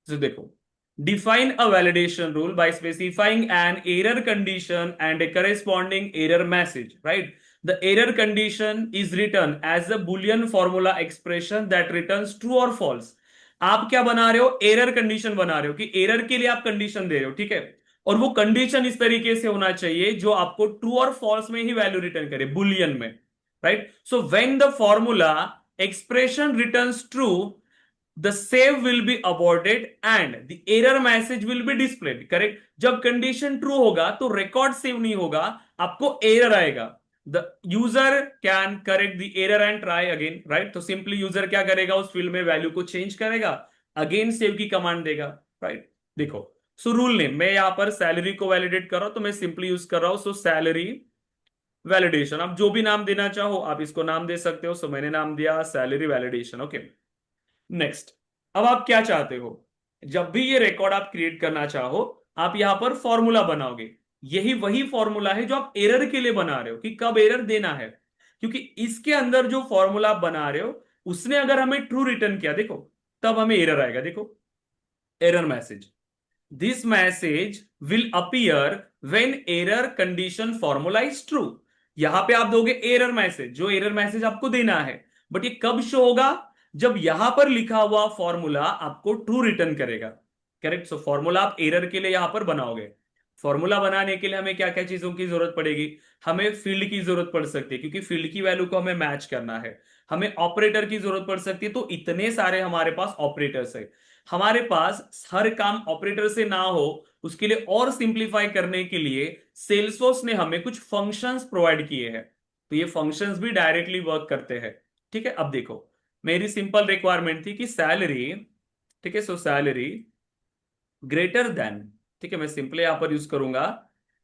तो देखो, define a validation rule by specifying an error condition and a corresponding error message. Right, the error condition is return as a boolean formula expression that returns true और फॉल्स। आप क्या बना रहे हो, एरर कंडीशन बना रहे हो कि एरर के लिए आप कंडीशन दे रहे हो, ठीक है। और वो कंडीशन इस तरीके से होना चाहिए जो आपको ट्रू और फॉल्स में ही वैल्यू रिटर्न करे, बुलियन में। Right, so when the formula expression returns true, the save will be aborted and the error message will be displayed। Correct, जब कंडीशन ट्रू होगा तो रिकॉर्ड सेव नहीं होगा, आपको एरर आएगा। The user can correct the error and try again. Right, तो simply user क्या करेगा, उस फील्ड में वैल्यू को चेंज करेगा, अगेन सेव की कमांड देगा। राइट, देखो, सो रूल नेम, मैं यहां पर सैलरी को वैलिडेट कर रहा हूं तो मैं सिंपली यूज कर रहा हूं, सो सैलरी वैलिडेशन। आप जो भी नाम देना चाहो आप इसको नाम दे सकते हो, सो मैंने नाम दिया सैलरी वैलिडेशन। Okay, next. अब आप क्या चाहते हो, जब भी ये रिकॉर्ड आप क्रिएट करना चाहो आप यहां पर फॉर्मूला बनाओगे। यही वही फॉर्मूला है जो आप एरर के लिए बना रहे हो कि कब एरर देना है, क्योंकि इसके अंदर जो फॉर्मूला आप बना रहे हो उसने अगर हमें ट्रू रिटर्न किया, देखो, तब हमें एरर आएगा। देखो, error message, this message will appear when error condition formula is true। यहां पे आप दोगे एरर मैसेज, जो एरर मैसेज आपको देना है, बट ये कब शो होगा, जब यहां पर लिखा हुआ फॉर्मूला आपको ट्रू रिटर्न करेगा। करेक्ट, सो फॉर्मूला आप एरर के लिए यहां पर बनाओगे। फॉर्मूला बनाने के लिए हमें क्या क्या चीजों की जरूरत पड़ेगी, हमें फील्ड की जरूरत पड़ सकती है क्योंकि फील्ड की वैल्यू को हमें मैच करना है। हमें ऑपरेटर की जरूरत पड़ सकती है, तो इतने सारे हमारे पास ऑपरेटर्स है। हमारे पास हर काम ऑपरेटर से ना हो उसके लिए और सिंप्लीफाई करने के लिए सेल्सफोर्स ने हमें कुछ फंक्शंस प्रोवाइड किए हैं, तो ये फंक्शंस भी डायरेक्टली वर्क करते हैं। ठीक है, अब देखो, मेरी सिंपल रिक्वायरमेंट थी कि सैलरी, ठीक है, सो सैलरी ग्रेटर देन, ठीक है, मैं सिंपली यहां पर यूज करूंगा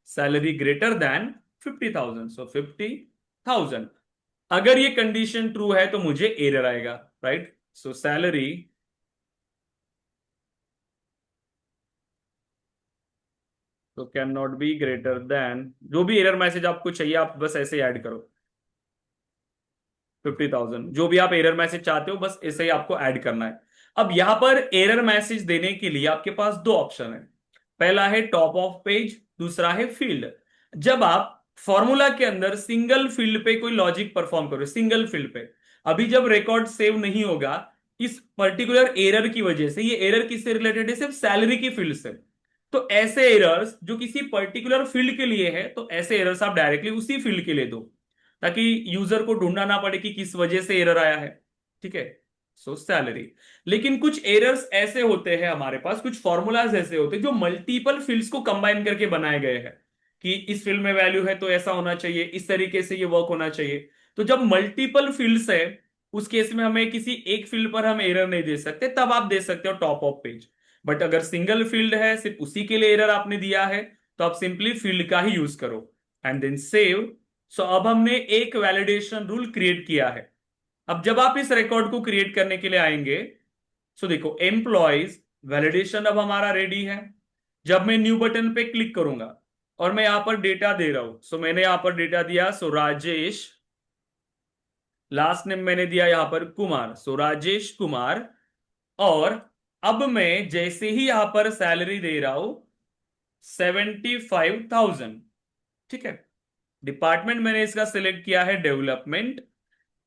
सैलरी ग्रेटर देन 50,000, सो 50,000। अगर ये कंडीशन ट्रू है तो मुझे एरर आएगा, राइट। सो सैलरी, तो can not be greater than, जो भी एरर मैसेज आपको चाहिए आप बस ऐसे ही ऐड करो, 50,000, जो भी आप एरर मैसेज चाहते हो बस ऐसे ही आपको ऐड करना है। अब यहां पर एरर मैसेज देने के लिए आपके पास दो ऑप्शन है। पहला है टॉप ऑफ पेज, दूसरा है फील्ड। जब आप फॉर्मूला के अंदर सिंगल फील्ड पे कोई लॉजिक परफॉर्म करो, सिंगल फील्ड पे, अभी जब रिकॉर्ड सेव नहीं होगा इस पर्टिकुलर एरर की वजह से, ये एरर किससे रिलेटेड है, सिर्फ सैलरी की फील्ड से। तो ऐसे एरर्स जो किसी पर्टिकुलर फील्ड के लिए है, तो ऐसे एरर्स आप डायरेक्टली उसी फील्ड के लिए दो, ताकि यूजर को ढूंढना ना पड़े कि किस वजह से एरर आया है। ठीक है, सो सैलरी। लेकिन कुछ एरर्स ऐसे होते हैं हमारे पास, कुछ फॉर्मूलाज ऐसे होते हैं जो मल्टीपल फील्ड्स को कंबाइन करके बनाए गए हैं, कि इस फील्ड में वैल्यू है तो ऐसा होना चाहिए, इस तरीके से ये वर्क होना चाहिए। तो जब मल्टीपल फील्ड्स है उस केस में हमें किसी एक फील्ड पर हम एरर नहीं दे सकते, तब आप दे सकते हो टॉप ऑफ पेज। बट अगर सिंगल फील्ड है, सिर्फ उसी के लिए एरर आपने दिया है, तो आप सिंपली फील्ड का ही यूज करो एंड देन सेव। सो अब हमने एक वैलिडेशन रूल क्रिएट किया है। अब जब आप इस रिकॉर्ड को क्रिएट करने के लिए आएंगे, सो देखो एम्प्लॉयज वैलिडेशन अब हमारा रेडी है। जब मैं न्यू बटन पे क्लिक करूंगा और मैं यहां पर डेटा दे रहा हूं, सो मैंने यहां पर डेटा दिया, सो राजेश, लास्ट नेम मैंने दिया यहां पर कुमार, सो राजेश कुमार। और अब मैं जैसे ही यहां पर सैलरी दे रहा हूं 75,000, ठीक है। डिपार्टमेंट मैंने इसका सिलेक्ट किया है डेवलपमेंट।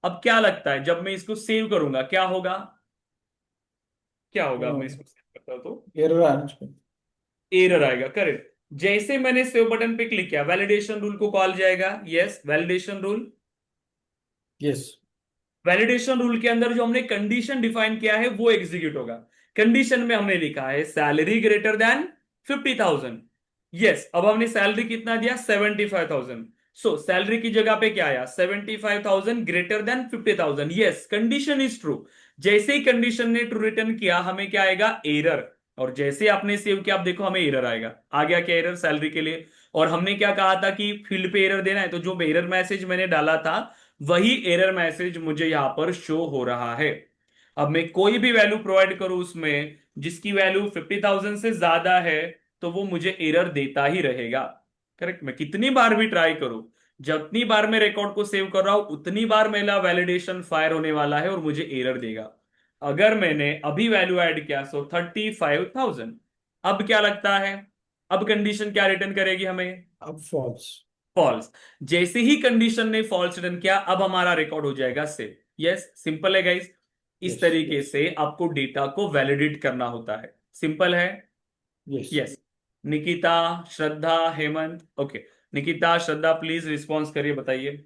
अब क्या लगता है जब मैं इसको सेव करूंगा क्या होगा, क्या होगा, अब मैं इसको सेव करता हूं तो एरर आना चाहिए। एरर आएगा, करेक्ट। जैसे मैंने सेव बटन पे क्लिक किया वैलिडेशन रूल को कॉल जाएगा, yes validation rule. Yes. Validation rule के अंदर जो हमने कंडीशन डिफाइन किया है वो एग्जीक्यूट होगा। कंडीशन में हमने लिखा है सैलरी ग्रेटर देन 50,000। यस, अब हमने सैलरी कितना दिया, 75,000। सो सैलरी की जगह पे क्या आया, 75,000 greater than 50,000। Yes, condition is true. जैसे ही कंडीशन ने ट्रू रिटर्न किया हमें क्या आएगा, एरर। और जैसे आपने सेव किया आप देखो हमें एरर आएगा। आ गया क्या एरर, सैलरी के लिए। और हमने क्या कहा था कि फील्ड पे एरर देना है, तो जो एरर मैसेज मैंने डाला था वही एरर मैसेज मुझे यहां पर शो हो रहा है। अब मैं कोई भी वैल्यू प्रोवाइड करूं उसमें जिसकी वैल्यू 50,000 से ज्यादा है, तो वो मुझे एरर देता ही रहेगा। करेक्ट, मैं कितनी बार भी ट्राई करूं, जितनी बार मैं रिकॉर्ड को सेव कर रहा हूं उतनी बार मेरा वैलिडेशन फायर होने वाला है और मुझे एरर देगा। अगर मैंने अभी वैल्यू ऐड किया, सो 35,000, अब क्या लगता है, अब कंडीशन क्या रिटर्न करेगी हमें, अब फॉल्स। फॉल्स। जैसे ही कंडीशन ने फॉल्स रिटर्न किया अब हमारा रिकॉर्ड हो जाएगा सेव। यस, सिंपल है गाइस। इस यस। तरीके से आपको डेटा को वैलिडेट करना होता है, सिंपल है। Yes. Yes, Nikita, Shraddha, Hemant, okay. Nikita, Shraddha please response करिए, बताइए।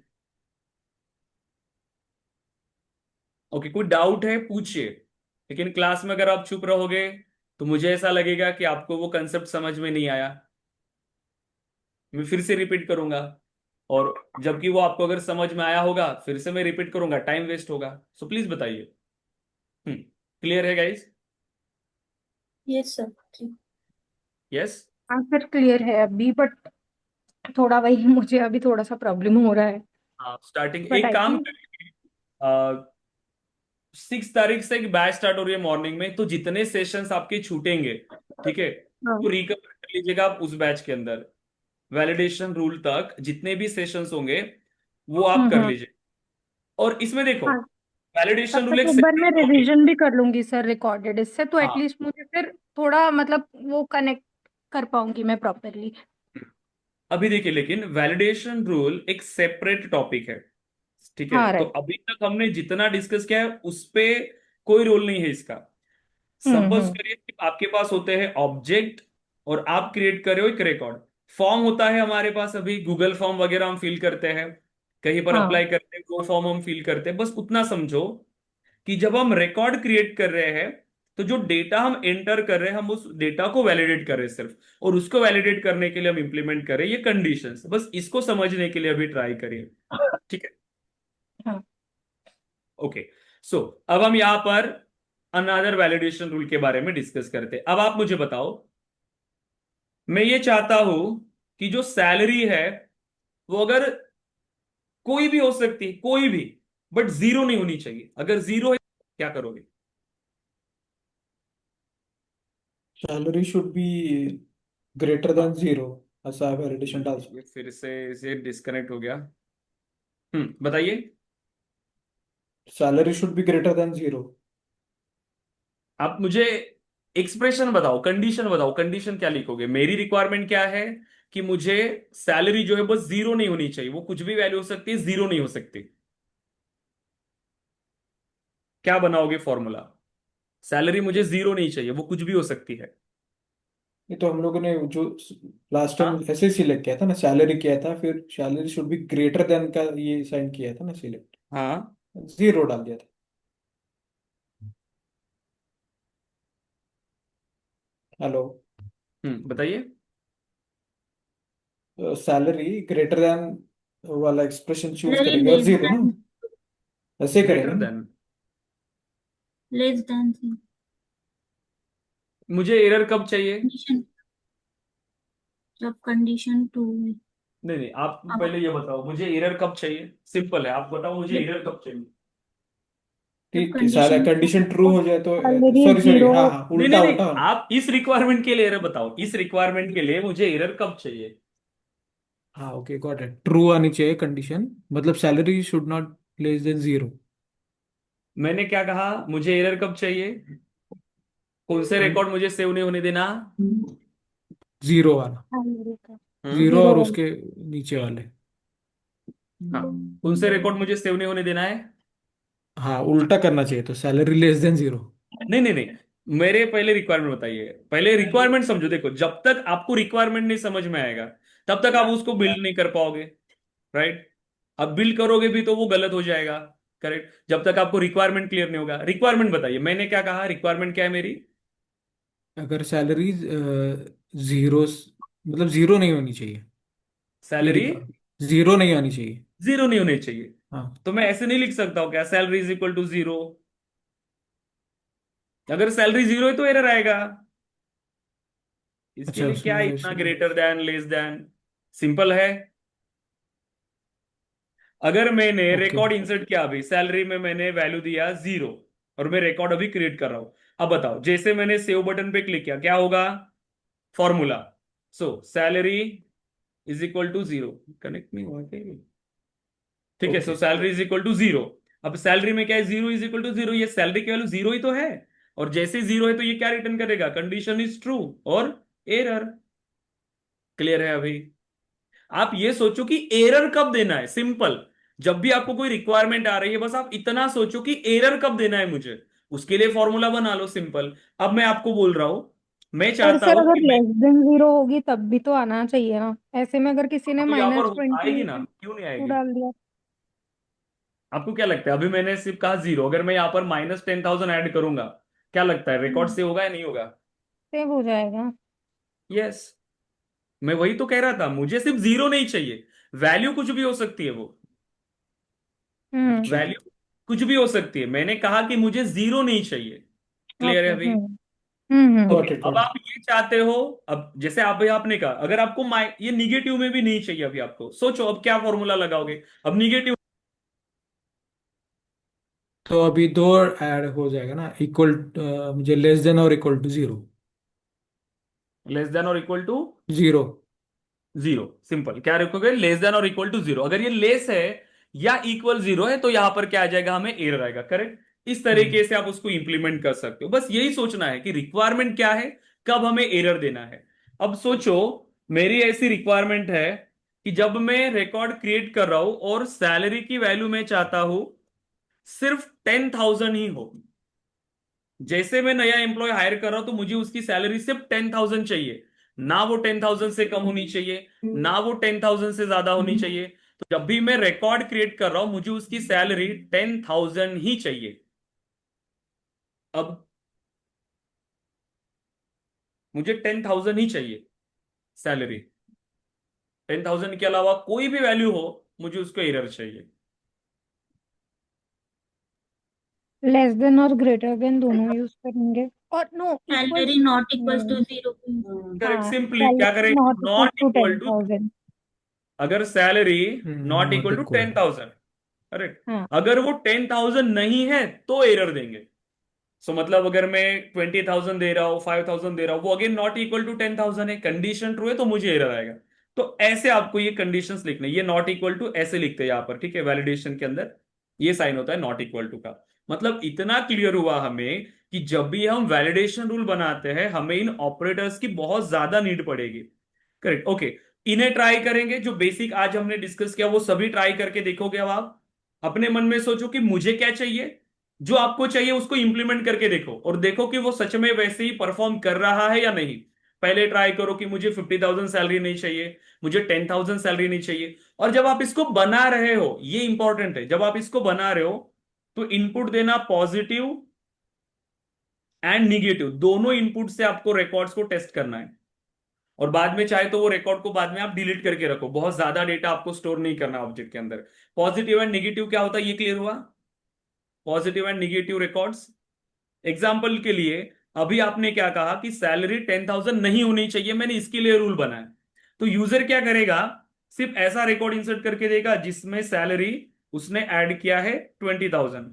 ओके, कोई डाउट है पूछिए। लेकिन क्लास में अगर आप चुप रहोगे तो मुझे ऐसा लगेगा कि आपको वो कंसेप्ट समझ में नहीं आया। मैं फिर से रिपीट करूंगा, और जबकि वो आपको अगर समझ में आया होगा फिर से मैं रिपीट करूंगा, टाइम वेस्ट होगा। सो प्लीज बताइए। क्लियर है guys? Yes sir. Yes. Answer clear है अभी, बट थोड़ा वही मुझे अभी थोड़ा सा प्रॉब्लम हो रहा है। हाँ, स्टार्टिंग बट एक आई काम थिंक। करेंगे, 6 तारीख से एक बैच स्टार्ट हो रही है मॉर्निंग में, तो जितने सेशंस आपके छूटेंगे, ठीक है, हाँ। तो रिकवर कर लीजिएगा आप उस बैच के अंदर। वैलिडेशन रूल तक जितने भी सेशंस होंगे वो आप कर हम्म। लीजिए। और इसमें देखो, हाँ, तब वैलिडेशन रूल तक एक एक बार मैं सेपरेट टॉपिक। रिवीजन भी कर लूंगी सर रिकॉर्डेड, इससे तो हाँ, एटलीस्ट मुझे फिर थोड़ा मतलब वो कनेक्ट कर पाऊंगी मैं प्रॉपरली। अभी देखिए, लेकिन वैलिडेशन रूल एक सेपरेट टॉपिक है, ठीक है। हाँ तो राइट। अभी तक हमने जितना डिस्कस किया है उस पे कोई रोल नहीं है इसका। सपोज हम्म। करिए कि आपके पास होते हैं ऑब्जेक्ट और आप क्रिएट कर रहे हो एक रिकॉर्ड। फॉर्म होता है हमारे पास, अभी गूगल फॉर्म वगैरह हम फिल करते हैं, कहीं पर हाँ। अप्लाई करते हैं वो फॉर्म हम फिल करते हैं। बस उतना समझो कि जब हम रिकॉर्ड क्रिएट कर रहे हैं तो जो डेटा हम एंटर कर रहे हैं हम उस डेटा को वैलिडेट कर रहे हैं सिर्फ, और उसको वैलिडेट करने के लिए हम इंप्लीमेंट कर रहे हैं ये कंडीशंस। बस इसको समझने के लिए अभी ट्राई करिए, ठीक है। हाँ। ओके, सो अब हम यहां पर अनदर वैलिडेशन रूल के बारे में डिस्कस करते हैं। अब आप मुझे बताओ, मैं ये चाहता हूं कि जो सैलरी है वो अगर कोई भी हो सकती है, कोई भी, बट जीरो नहीं होनी चाहिए। अगर जीरो है क्या करोगे? सैलरी शुड बी ग्रेटर हाँ, देन जीरो, ऐसा वैलिडेशन डाल ये सकते। फिर से इसे डिस्कनेक्ट हो गया। बताइए। Salary should be greater than zero. आप मुझे एक्सप्रेशन बताओ, कंडीशन बताओ, कंडीशन क्या लिखोगे? मेरी रिक्वायरमेंट क्या है कि मुझे सैलरी जो है बस जीरो नहीं होनी चाहिए, वो कुछ भी वैल्यू हो सकती है, जीरो नहीं हो सकती। क्या बनाओगे फॉर्मूला? सैलरी मुझे जीरो नहीं चाहिए, वो कुछ भी हो सकती है। ये तो हम लोगों ने जो लास्ट टाइम हाँ, ऐसे सिलेक्ट किया था ना, सैलरी किया था, फिर salary should be greater than का ये साइन किया था ना, सिलेक्ट हाँ। जीरो डाल दिया था। हेलो। बताइए। सैलरी ग्रेटर देन वाला एक्सप्रेशन चूज सैलरी करेंगे और लेस जीरो ना, देन, ऐसे करेंगे ग्रेटर ना। देन। लेस देन से मुझे एरर कब चाहिए? कंडीशन, जब कंडीशन टू है। नहीं नहीं, आप अब पहले ये बताओ मुझे एरर कब चाहिए। सिंपल है, आप बताओ मुझे जब एरर कब चाहिए। जब ठीक है, सारा कंडीशन टू कंडीशन ट्रू हो जाए तो, सैलरी सॉरी सॉरी, जीरो। हाँ हाँ, नहीं नहीं उल्टा नहीं, उल्टा। आप इस रिक्वायरमेंट के लिए एरर बताओ, इस रिक्वायरमेंट के लिए मुझे एरर कब चाहिए। हाँ ओके, गॉट इट, ट्रू आनी चाहिए कंडीशन, मतलब salary should not less than zero. मैंने क्या कहा, मुझे एरर कब चाहिए? कौन से रिकॉर्ड मुझे सेव नहीं होने देना? जीरो वाला, सैलरी का हम्म जीरो जीरो और वाला। उसके नीचे वाले। हाँ, कौन से रिकॉर्ड मुझे सेव नहीं होने देना है? हाँ, उल्टा करना चाहिए, तो सैलरी लेस देन जीरो। नहीं नहीं नहीं, मेरे पहले रिक्वायरमेंट बताइए। पहले रिक्वायरमेंट समझो। देखो, जब तक आपको रिक्वायरमेंट नहीं समझ में आएगा तब तक आप उसको बिल्ड नहीं कर पाओगे, राइट? अब बिल्ड करोगे भी तो वो गलत हो जाएगा, करेक्ट? जब तक आपको रिक्वायरमेंट क्लियर नहीं होगा। रिक्वायरमेंट बताइए, मैंने क्या कहा, रिक्वायरमेंट क्या है मेरी? अगर सैलरी जीरो, मतलब जीरो नहीं होनी चाहिए, ये सैलरी रिक्वायरमेंट जीरो नहीं आनी चाहिए। जीरो नहीं होनी चाहिए। हाँ। तो मैं ऐसे नहीं लिख सकता हूं क्या, salary is equal to zero? अगर सैलरी जीरो है तो एरर आएगा। इसके अच्छा, लिए क्या उसमें है इतना greater than less than? Simple है। अगर मैंने ओके। रिकॉर्ड इंसर्ट किया, अभी सैलरी में मैंने वैल्यू दिया जीरो, और मैं रिकॉर्ड अभी क्रिएट कर रहा हूं। अब बताओ, जैसे मैंने सेव बटन पे क्लिक किया क्या होगा? Formula, so salary is equal to zero. Connect नहीं हुआ क्या ये? ठीक है, so okay. Salary is equal to zero. अब सैलरी में क्या है, zero is equal to zero, ये सैलरी की वैल्यू जीरो ही तो है। और जैसे जीरो है तो ये क्या रिटर्न करेगा, कंडीशन इज ट्रू और एरर। क्लियर है अभी? आप ये सोचो कि एरर कब देना है, सिंपल। जब भी आपको कोई रिक्वायरमेंट आ रही है, बस आप इतना सोचो कि एरर कब देना है मुझे, उसके लिए फॉर्मूला बना लो, सिंपल। अब मैं आपको बोल रहा हूं, मैं पर चाहता सर हूं अगर कि मैं, लेस देन जीरो होगी तब भी तो आना चाहिए ना। ऐसे में अगर किसी ने तो यहां पर आएगी -20 ना, क्यों नहीं टू आएगी? डाल दिया। आपको क्या लगता है, अभी मैंने सिर्फ कहा जीरो, अगर मैं यहां पर -10,000 ऐड करूंगा, क्या लगता है रिकॉर्ड से होगा या नहीं होगा? सेव हो जाएगा। यस। मैं वही तो कह रहा था, मुझे सिर्फ जीरो नहीं चाहिए, वैल्यू कुछ भी हो सकती है वो, अच्छा। वैल्यू कुछ भी हो सकती है। मैंने कहा कि मुझे जीरो नहीं चाहिए। क्लियर है ओके। अभी? ओके, गॉट इट अब गॉट आप ये चाहते हो, अब जैसे आप आपने कहा, अगर आपको ये निगेटिव में भी नहीं चाहिए, अभी आपको सोचो अब क्या फॉर्मूला लगाओगे। अब निगेटिव, तो अभी दो ऐड हो जाएगा ना, इक्वल, मुझे लेस देन और equal to zero. Less than और equal to zero. Zero. Simple, क्या रखोगे, लेस देन और इक्वल टू जीरो। अगर ये लेस है या इक्वल जीरो है तो यहां पर क्या आ जाएगा, हमें एरर आएगा, करेक्ट? इस हम्म। तरीके से आप उसको इंप्लीमेंट कर सकते हो। बस यही सोचना है कि रिक्वायरमेंट क्या है, कब हमें एरर देना है। अब सोचो, मेरी ऐसी रिक्वायरमेंट है कि जब मैं रिकॉर्ड क्रिएट कर रहा हूं और सैलरी की वैल्यू मैं चाहता हूं सिर्फ 10,000 ही हो। जैसे मैं नया एम्प्लॉय हायर कर रहा हूं तो मुझे उसकी सैलरी सिर्फ 10,000 चाहिए, ना वो 10,000 से कम होनी चाहिए, ना वो 10,000 से ज्यादा होनी चाहिए। तो जब भी मैं रिकॉर्ड क्रिएट कर रहा हूं मुझे उसकी सैलरी 10,000 ही चाहिए। अब मुझे 10,000 ही चाहिए सैलरी, 10,000 के अलावा कोई भी वैल्यू हो मुझे उसको एरर चाहिए। लेस देन और ग्रेटर देन दोनों यूज करेंगे, और no salary equals not equals to नहीं। 0. करेक्ट, हाँ, सिंपली क्या सैलरी करेंगे, not equal not to equal to, 10,000। अगर salary not not equal to equal. 10,000, correct, हाँ अगर वो 10,000 नहीं है तो एरर देंगे। सो मतलब अगर मैं 20,000 दे रहा हूं, 5,000 दे रहा हूं, वो अगेन नॉट इक्वल टू 10,000 है, कंडीशन ट्रू है तो मुझे एरर आएगा। तो ऐसे आपको ये कंडीशंस लिखने, ये नॉट इक्वल टू ऐसे लिखते हैं यहां पर, ठीक है, वैलिडेशन के अंदर ये साइन होता है नॉट इक्वल टू का। मतलब इतना क्लियर हुआ हमें कि जब भी हम वैलिडेशन रूल बनाते हैं हमें इन ऑपरेटर्स की बहुत ज्यादा नीड पड़ेगी। करेक्ट, ओके, इन्हें ट्राई करेंगे, जो बेसिक आज हमने डिस्कस किया वो सभी ट्राई करके देखोगे। अब आप अपने मन में सोचो कि मुझे क्या चाहिए, जो आपको चाहिए उसको इंप्लीमेंट करके देखो और देखो कि वो सच में वैसे ही परफॉर्म कर रहा है या नहीं। पहले ट्राई करो कि मुझे 50,000 सैलरी नहीं चाहिए, मुझे 10,000 सैलरी नहीं चाहिए। और जब आप इसको बना रहे हो, ये इंपॉर्टेंट है, जब आप इसको बना रहे हो तो इनपुट देना पॉजिटिव एंड निगेटिव, दोनों इनपुट से आपको रिकॉर्ड्स को टेस्ट करना है। और बाद में चाहे तो वो रिकॉर्ड को बाद में आप डिलीट करके रखो, बहुत ज्यादा डेटा आपको स्टोर नहीं करना ऑब्जेक्ट के अंदर। पॉजिटिव एंड निगेटिव क्या होता है ये क्लियर हुआ, positive and negative records. Example के लिए अभी आपने क्या कहा कि सैलरी 10,000 नहीं होनी चाहिए, मैंने इसके लिए रूल बनाया, तो यूजर क्या करेगा, सिर्फ ऐसा रिकॉर्ड इंसर्ट करके देगा जिसमें सैलरी उसने ऐड किया है 20,000।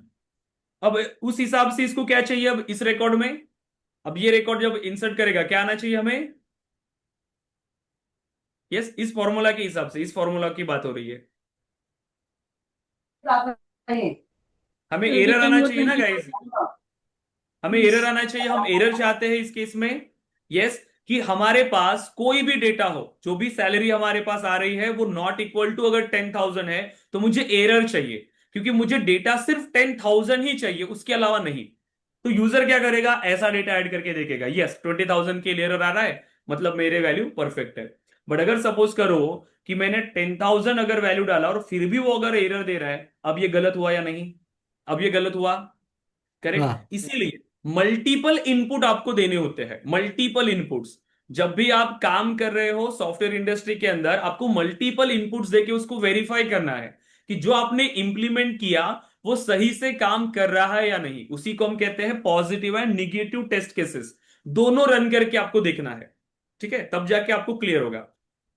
अब उस हिसाब से इसको क्या चाहिए, अब इस रिकॉर्ड में, अब ये रिकॉर्ड जब इंसर्ट करेगा क्या आना चाहिए हमें, यस, इस फॉर्मूला के हिसाब से, इस फॉर्मूला की बात हो रही है, हमें So एरर return आना वो चाहिए ना 20. गाइस, हमें Yes. एरर आना चाहिए। हम एरर चाहते हैं इस केस में, यस, कि हमारे पास कोई भी डेटा हो, जो भी सैलरी हमारे पास आ रही है वो नॉट इक्वल टू अगर 10,000 है तो मुझे एरर चाहिए, क्योंकि मुझे डेटा सिर्फ 10,000 ही चाहिए, उसके अलावा नहीं। तो यूजर क्या करेगा, ऐसा डेटा ऐड करके देखेगा, यस 20,000 के लिए एरर आ रहा है, मतलब मेरे वैल्यू परफेक्ट है। बट अगर सपोज करो कि मैंने 10,000 अगर वैल्यू डाला और फिर भी वो अगर एरर दे रहा है, अब ये गलत हुआ या नहीं, अब ये गलत हुआ, हाँ। करेक्ट। इसीलिए मल्टीपल इनपुट आपको देने होते हैं, मल्टीपल इनपुट्स। जब भी आप काम कर रहे हो सॉफ्टवेयर इंडस्ट्री के अंदर, आपको मल्टीपल इनपुट्स देके उसको वेरीफाई करना है कि जो आपने इंप्लीमेंट किया वो सही से काम कर रहा है या नहीं। उसी को हम कहते हैं positive and negative test cases, दोनों रन करके आपको देखना है, ठीक है, तब जाके आपको क्लियर होगा।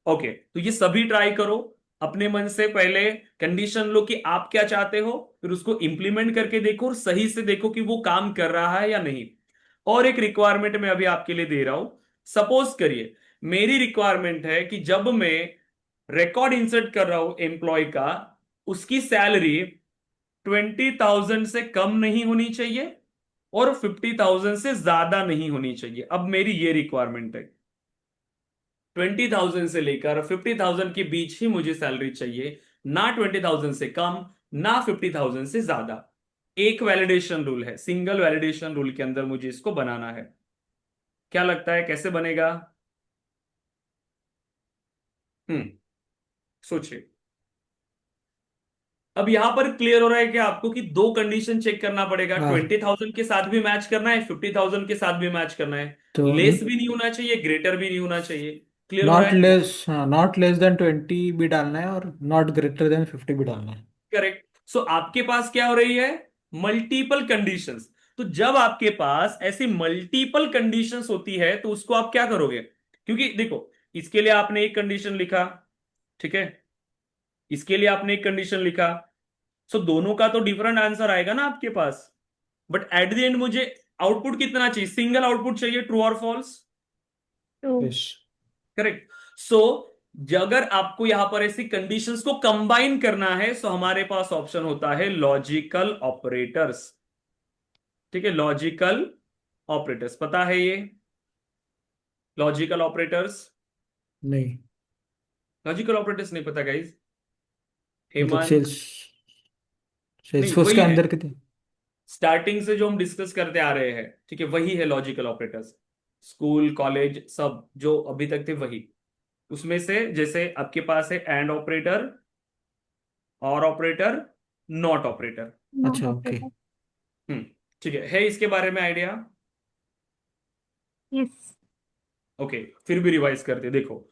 ओके, तो ये सभी ट्राई करो, अपने मन से पहले कंडीशन लो कि आप क्या चाहते हो, फिर उसको इंप्लीमेंट करके देखो और सही से देखो कि वो काम कर रहा है या नहीं। और एक रिक्वायरमेंट मैं अभी आपके लिए दे रहा हूं, सपोज करिए मेरी रिक्वायरमेंट है कि जब मैं रिकॉर्ड इंसर्ट कर रहा हूं एम्प्लॉय का, उसकी सैलरी 20,000 से कम नहीं होनी चाहिए और 50,000 से ज्यादा नहीं होनी चाहिए। अब मेरी ये रिक्वायरमेंट है, 20,000 से लेकर 50,000 के बीच ही मुझे सैलरी चाहिए, ना 20,000 से कम, ना 50,000 से ज्यादा। एक वैलिडेशन रूल है, सिंगल वैलिडेशन रूल के अंदर मुझे इसको बनाना है। क्या लगता है कैसे बनेगा, हम्म, सोचिए। अब यहां पर क्लियर हो रहा है कि आपको कि दो कंडीशन चेक करना पड़ेगा, हाँ 20,000 के साथ भी मैच करना है, 50,000 के साथ भी मैच करना है, तो लेस भी नहीं होना चाहिए, ग्रेटर भी नहीं होना चाहिए। क्लियर हो रहा नॉट है, लेस, हाँ नॉट लेस देन 20 भी डालना है और नॉट ग्रेटर देन 50 भी डालना है। करेक्ट। सो आपके पास क्या हो रही है, मल्टीपल कंडीशंस। तो जब आपके पास ऐसी मल्टीपल कंडीशंस होती है तो उसको आप क्या करोगे, क्योंकि देखो इसके लिए आपने एक कंडीशन लिखा, ठीक है, इसके लिए आपने एक कंडीशन लिखा, सो दोनों का तो डिफरेंट आंसर आएगा ना आपके पास। बट एट द एंड मुझे आउटपुट कितना चाहिए, सिंगल आउटपुट चाहिए, ट्रू और फॉल्स, तो यस। करेक्ट। सो अगर आपको यहां पर ऐसी कंडीशंस को कंबाइन करना है तो हमारे पास ऑप्शन होता है लॉजिकल ऑपरेटर्स, ठीक है, लॉजिकल ऑपरेटर्स पता है ये, लॉजिकल ऑपरेटर्स, नहीं, लॉजिकल ऑपरेटर्स नहीं पता गाइज, मतलब हेमंत, सेल्स नहीं सेल्सफोर्स के वही है, अंदर के थे। स्टार्टिंग से जो हम डिस्कस करते आ रहे हैं, ठीक है, वही है लॉजिकल ऑपरेटर्स, स्कूल कॉलेज सब जो अभी तक थे वही। उसमें से जैसे आपके पास है एंड ऑपरेटर, और ऑपरेटर, नॉट ऑपरेटर, नॉट अच्छा ओके। ऑपरेटर। हम्म, ठीक है इसके बारे में आइडिया, यस। ओके, फिर भी रिवाइज करते देखो।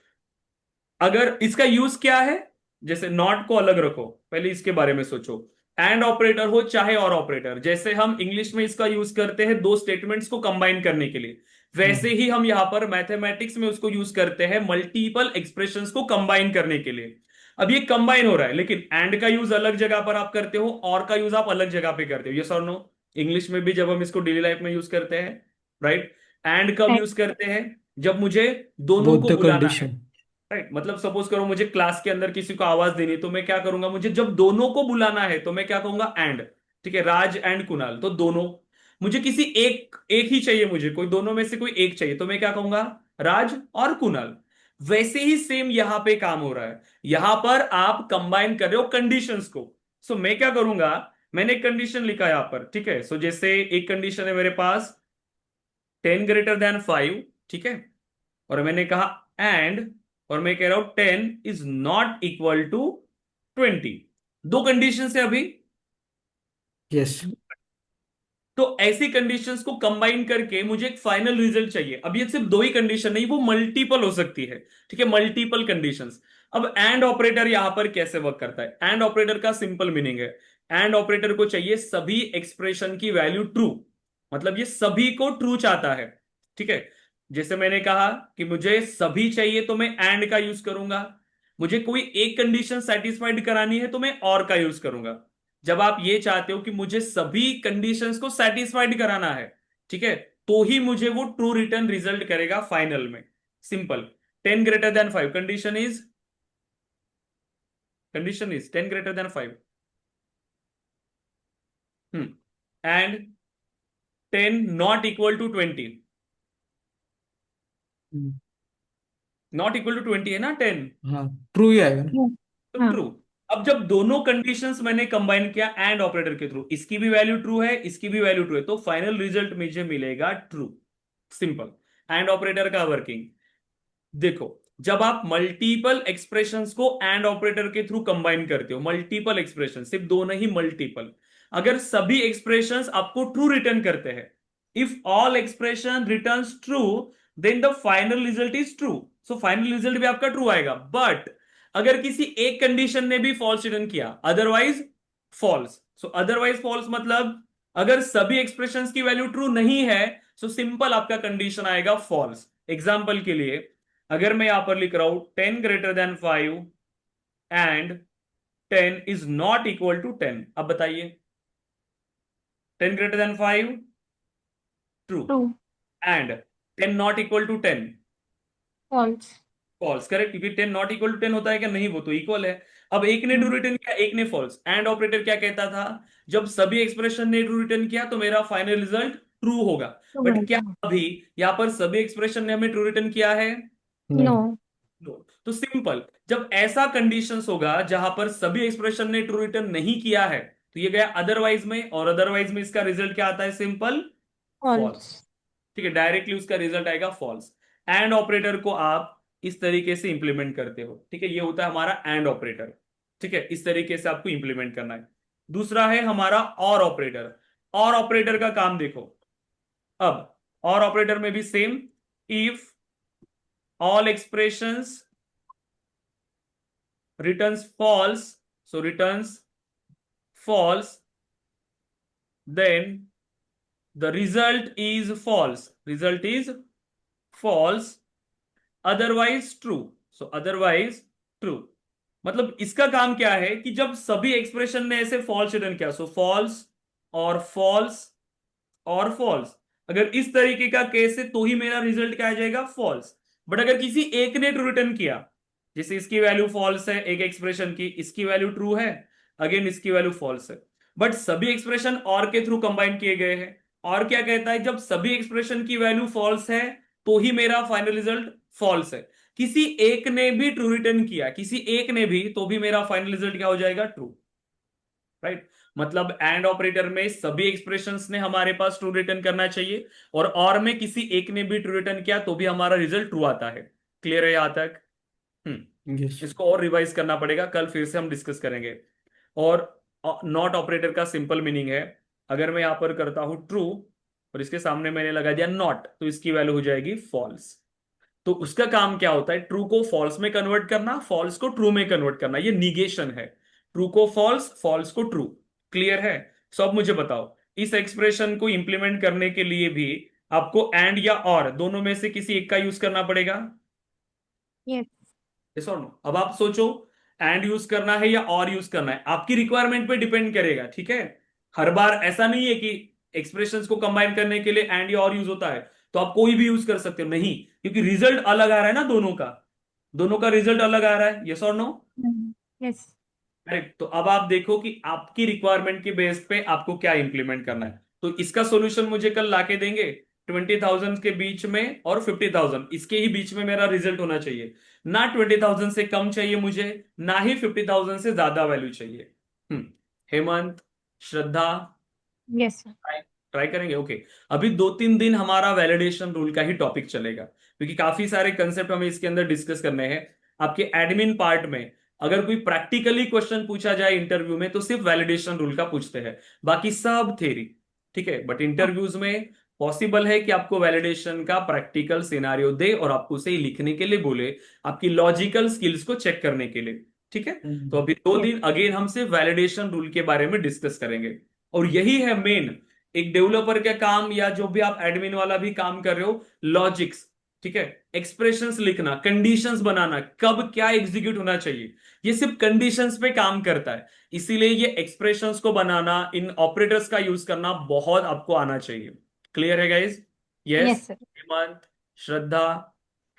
अगर इसका यूज क्या है, जैसे नॉट को अलग रखो, पहले इसके बारे में सोचो। एंड ऑपरेटर हो चाहे और ऑपरेटर, जैसे हम इंग्लिश में इसका यूज करते हैं दो स्टेटमेंट्स को कंबाइन करने के लिए, वैसे ही हम यहां पर मैथमेटिक्स में उसको यूज करते हैं मल्टीपल एक्सप्रेशंस को कंबाइन करने के लिए। अब ये कंबाइन हो रहा है, लेकिन एंड का यूज अलग जगह पर आप करते हो, और का यूज आप अलग जगह पे करते हो, यस और नो? इंग्लिश में भी जब हम इसको डेली लाइफ में यूज करते हैं, राइट? एंड कब यूज करते हैं? जब मुझे दोनों बोथ को द बुलाना है, कंडीशन। राइट? मतलब सपोज करो मुझे क्लास के अंदर किसी को आवाज देनी है, तो मैं क्या करूंगा? मुझे जब दोनों को बुलाना है तो मैं क्या कहूंगा? एंड। ठीक है, राज एंड कुणाल, तो दोनों। मुझे किसी एक एक ही चाहिए, मुझे कोई दोनों में से कोई एक चाहिए, तो मैं क्या कहूंगा? राज और कुणाल। वैसे ही सेम यहां पे काम हो रहा है, यहां पर आप कंबाइन कर रहे हो कंडीशंस को। सो मैं क्या करूंगा? मैंने एक कंडीशन लिखा यहां पर, ठीक है? सो जैसे एक कंडीशन है मेरे पास 10 greater than 5, ठीक है? और मैंने कहा एंड, और मैं कह रहा हूं 10 is not equal to 20। दो कंडीशन है अभी। यस। तो ऐसी कंडीशंस को कंबाइन करके मुझे एक फाइनल रिजल्ट चाहिए। अब ये सिर्फ दो ही कंडीशन नहीं, वो मल्टीपल हो सकती है, ठीक है? Multiple conditions. अब एंड ऑपरेटर यहां पर कैसे वर्क करता है? एंड ऑपरेटर का सिंपल मीनिंग है, एंड ऑपरेटर को चाहिए सभी एक्सप्रेशन की वैल्यू ट्रू, मतलब ये सभी को ट्रू चाहता है, ठीक है? जैसे मैंने कहा कि मुझे सभी चाहिए तो मैं एंड का यूज करूंगा, मुझे कोई एक कंडीशन सेटिस्फाइड करानी है तो मैं और का यूज करूंगा। जब आप ये चाहते हो कि मुझे सभी कंडीशंस को सेटिस्फाइड कराना है, ठीक है, तो ही मुझे वो ट्रू रिटर्न रिजल्ट करेगा फाइनल में। Simple. 10 greater than 5, condition is 10 greater than 5, and 10 not equal to 20, not equal to 20 है ना 10? हाँ, ट्रू ही आएगा ना। तो हाँ ट्रू। अब जब दोनों कंडीशंस मैंने कंबाइन किया एंड ऑपरेटर के थ्रू, इसकी भी वैल्यू ट्रू है, इसकी भी वैल्यू ट्रू है, तो फाइनल रिजल्ट मुझे मिलेगा ट्रू। सिंपल। एंड ऑपरेटर का वर्किंग देखो, जब आप मल्टीपल एक्सप्रेशंस को एंड ऑपरेटर के थ्रू कंबाइन करते हो, मल्टीपल एक्सप्रेशन, सिर्फ दो नहीं, मल्टीपल, अगर सभी एक्सप्रेशंस आपको ट्रू रिटर्न करते हैं, if all expression returns true, then the final result is true. So final result भी आपका ट्रू आएगा। बट अगर किसी एक कंडीशन ने भी फॉल्स रिटर्न किया, otherwise false. So otherwise false मतलब अगर सभी एक्सप्रेशंस की वैल्यू ट्रू नहीं है, सो सिंपल आपका कंडीशन आएगा फॉल्स। एग्जाम्पल के लिए, अगर मैं यहां पर लिख रहा हूं 10 greater than 5 and 10 is not equal to 10, अब बताइए 10 greater than 5 true, true and 10 not equal to 10 false false. Correct, क्योंकि 10 not equal to 10 होता है क्या? नहीं, वो तो इक्वल है। अब एक ने ट्रू रिटर्न किया, एक ने फॉल्स। एंड ऑपरेटर क्या कहता था? जब सभी एक्सप्रेशन ने ट्रू रिटर्न किया तो मेरा फाइनल रिजल्ट ट्रू होगा। बट क्या अभी यहां पर सभी एक्सप्रेशन ने हमें ट्रू रिटर्न किया है? नो नहीं। नो। तो सिंपल, जब ऐसा कंडीशंस होगा जहां पर सभी एक्सप्रेशन ने ट्रू रिटर्न नहीं किया है, तो ये गया अदरवाइज में, और अदरवाइज में इसका रिजल्ट क्या आता है? Simple false. फॉल्स ठीक है, डायरेक्टली उसका रिजल्ट आएगा फॉल्स। एंड ऑपरेटर को आप इस तरीके से इंप्लीमेंट करते हो, ठीक है? ये होता है हमारा एंड ऑपरेटर, ठीक है? इस तरीके से आपको इंप्लीमेंट करना है। दूसरा है हमारा और ऑपरेटर। और ऑपरेटर का काम देखो। अब और ऑपरेटर में भी same, if all expressions returns false, so returns false, then the result is false, result is false, otherwise true, so otherwise true। मतलब इसका काम क्या है कि जब सभी एक्सप्रेशन ने ऐसे फॉल्स रिटर्न किया, सो फॉल्स और फॉल्स और फॉल्स, अगर इस तरीके का केस है तो ही मेरा रिजल्ट क्या आ जाएगा? फॉल्स। बट अगर किसी एक ने ट्रू रिटर्न किया, जैसे इसकी वैल्यू फॉल्स है एक एक्सप्रेशन की, इसकी वैल्यू ट्रू है, अगेन इसकी वैल्यू फॉल्स है, बट सभी एक्सप्रेशन और के थ्रू कंबाइन किए गए हैं। और क्या कहता है? जब सभी एक्सप्रेशन की वैल्यू फॉल्स है तो ही मेरा फाइनल रिजल्ट फॉल्स है। किसी एक ने भी ट्रू रिटर्न किया, किसी एक ने भी, तो भी मेरा फाइनल रिजल्ट क्या हो जाएगा? True, right? मतलब एंड ऑपरेटर में सभी एक्सप्रेशंस ने हमारे पास ट्रू रिटर्न करना चाहिए, और में किसी एक ने भी ट्रू रिटर्न किया तो भी हमारा रिजल्ट ट्रू आता है। क्लियर है यहां तक? यस। इसको और रिवाइज करना पड़ेगा, कल फिर से हम डिस्कस करेंगे। और नॉट ऑपरेटर का सिंपल मीनिंग है, अगर मैं यहां पर करता हूं ट्रू और इसके सामने मैंने लगा दिया नॉट, तो इसकी वैल्यू हो जाएगी फॉल्स। तो उसका काम क्या होता है? ट्रू को फॉल्स में कन्वर्ट करना, फॉल्स को ट्रू में कन्वर्ट करना, ये निगेशन है। ट्रू को फॉल्स, फॉल्स को ट्रू। क्लियर है? सो अब मुझे बताओ, इस एक्सप्रेशन को इंप्लीमेंट करने के लिए भी आपको एंड या और दोनों में से किसी एक का यूज करना पड़ेगा? यस। यस और नो? अब आप सोचो, एंड यूज करना है या और यूज करना है, आपकी रिक्वायरमेंट पे डिपेंड करेगा, ठीक है? हर बार ऐसा नहीं है कि एक्सप्रेशंस को कंबाइन करने के लिए एंड या और यूज होता है तो आप कोई भी यूज कर सकते हो, नहीं, क्योंकि रिजल्ट अलग आ रहा है ना दोनों का रिजल्ट अलग आ रहा है। यस और नो? यस। करेक्ट। तो अब आप देखो कि आपकी रिक्वायरमेंट के बेस पे आपको क्या इंप्लीमेंट करना है। तो इसका सॉल्यूशन मुझे कल लाके देंगे 20,000 के बीच में और 50,000 इसके ही बीच में मेरा रिजल्ट होना चाहिए। ना 20,000 से कम चाहिए मुझे, ना ही 50,000 से ज्यादा वैल्यू चाहिए। हेमंत, श्रद्धा, यस सर। ट्राई ट्राई करेंगे? ओके। अभी 2-3 दिन हमारा वैलिडेशन रूल का ही टॉपिक चलेगा, क्योंकि काफी सारे कंसेप्ट हमें इसके अंदर डिस्कस करने हैं। आपके एडमिन पार्ट में अगर कोई प्रैक्टिकली क्वेश्चन पूछा जाए इंटरव्यू में तो सिर्फ वैलिडेशन रूल का पूछते हैं, बाकी सब थ्योरी, ठीक है? बट इंटरव्यूज में पॉसिबल है कि आपको वैलिडेशन का प्रैक्टिकल सिनारियो दे और आपको उसे लिखने के लिए बोले, आपकी लॉजिकल स्किल्स को चेक करने के लिए, ठीक है? तो अभी दो यस। दिन अगेन हम सिर्फ वैलिडेशन रूल के बारे में डिस्कस करेंगे। और यही है मेन एक डेवलपर का काम, या जो भी आप एडमिन वाला भी काम कर रहे हो, लॉजिक्स, ठीक है? एक्सप्रेशंस लिखना, कंडीशंस बनाना, कब क्या एग्जीक्यूट होना चाहिए, ये सिर्फ कंडीशंस पे काम करता है। इसीलिए ये एक्सप्रेशंस को बनाना, इन ऑपरेटर्स का यूज करना बहुत आपको आना चाहिए। क्लियर है guys? Yes? Yes sir. Hemant, Shraddha,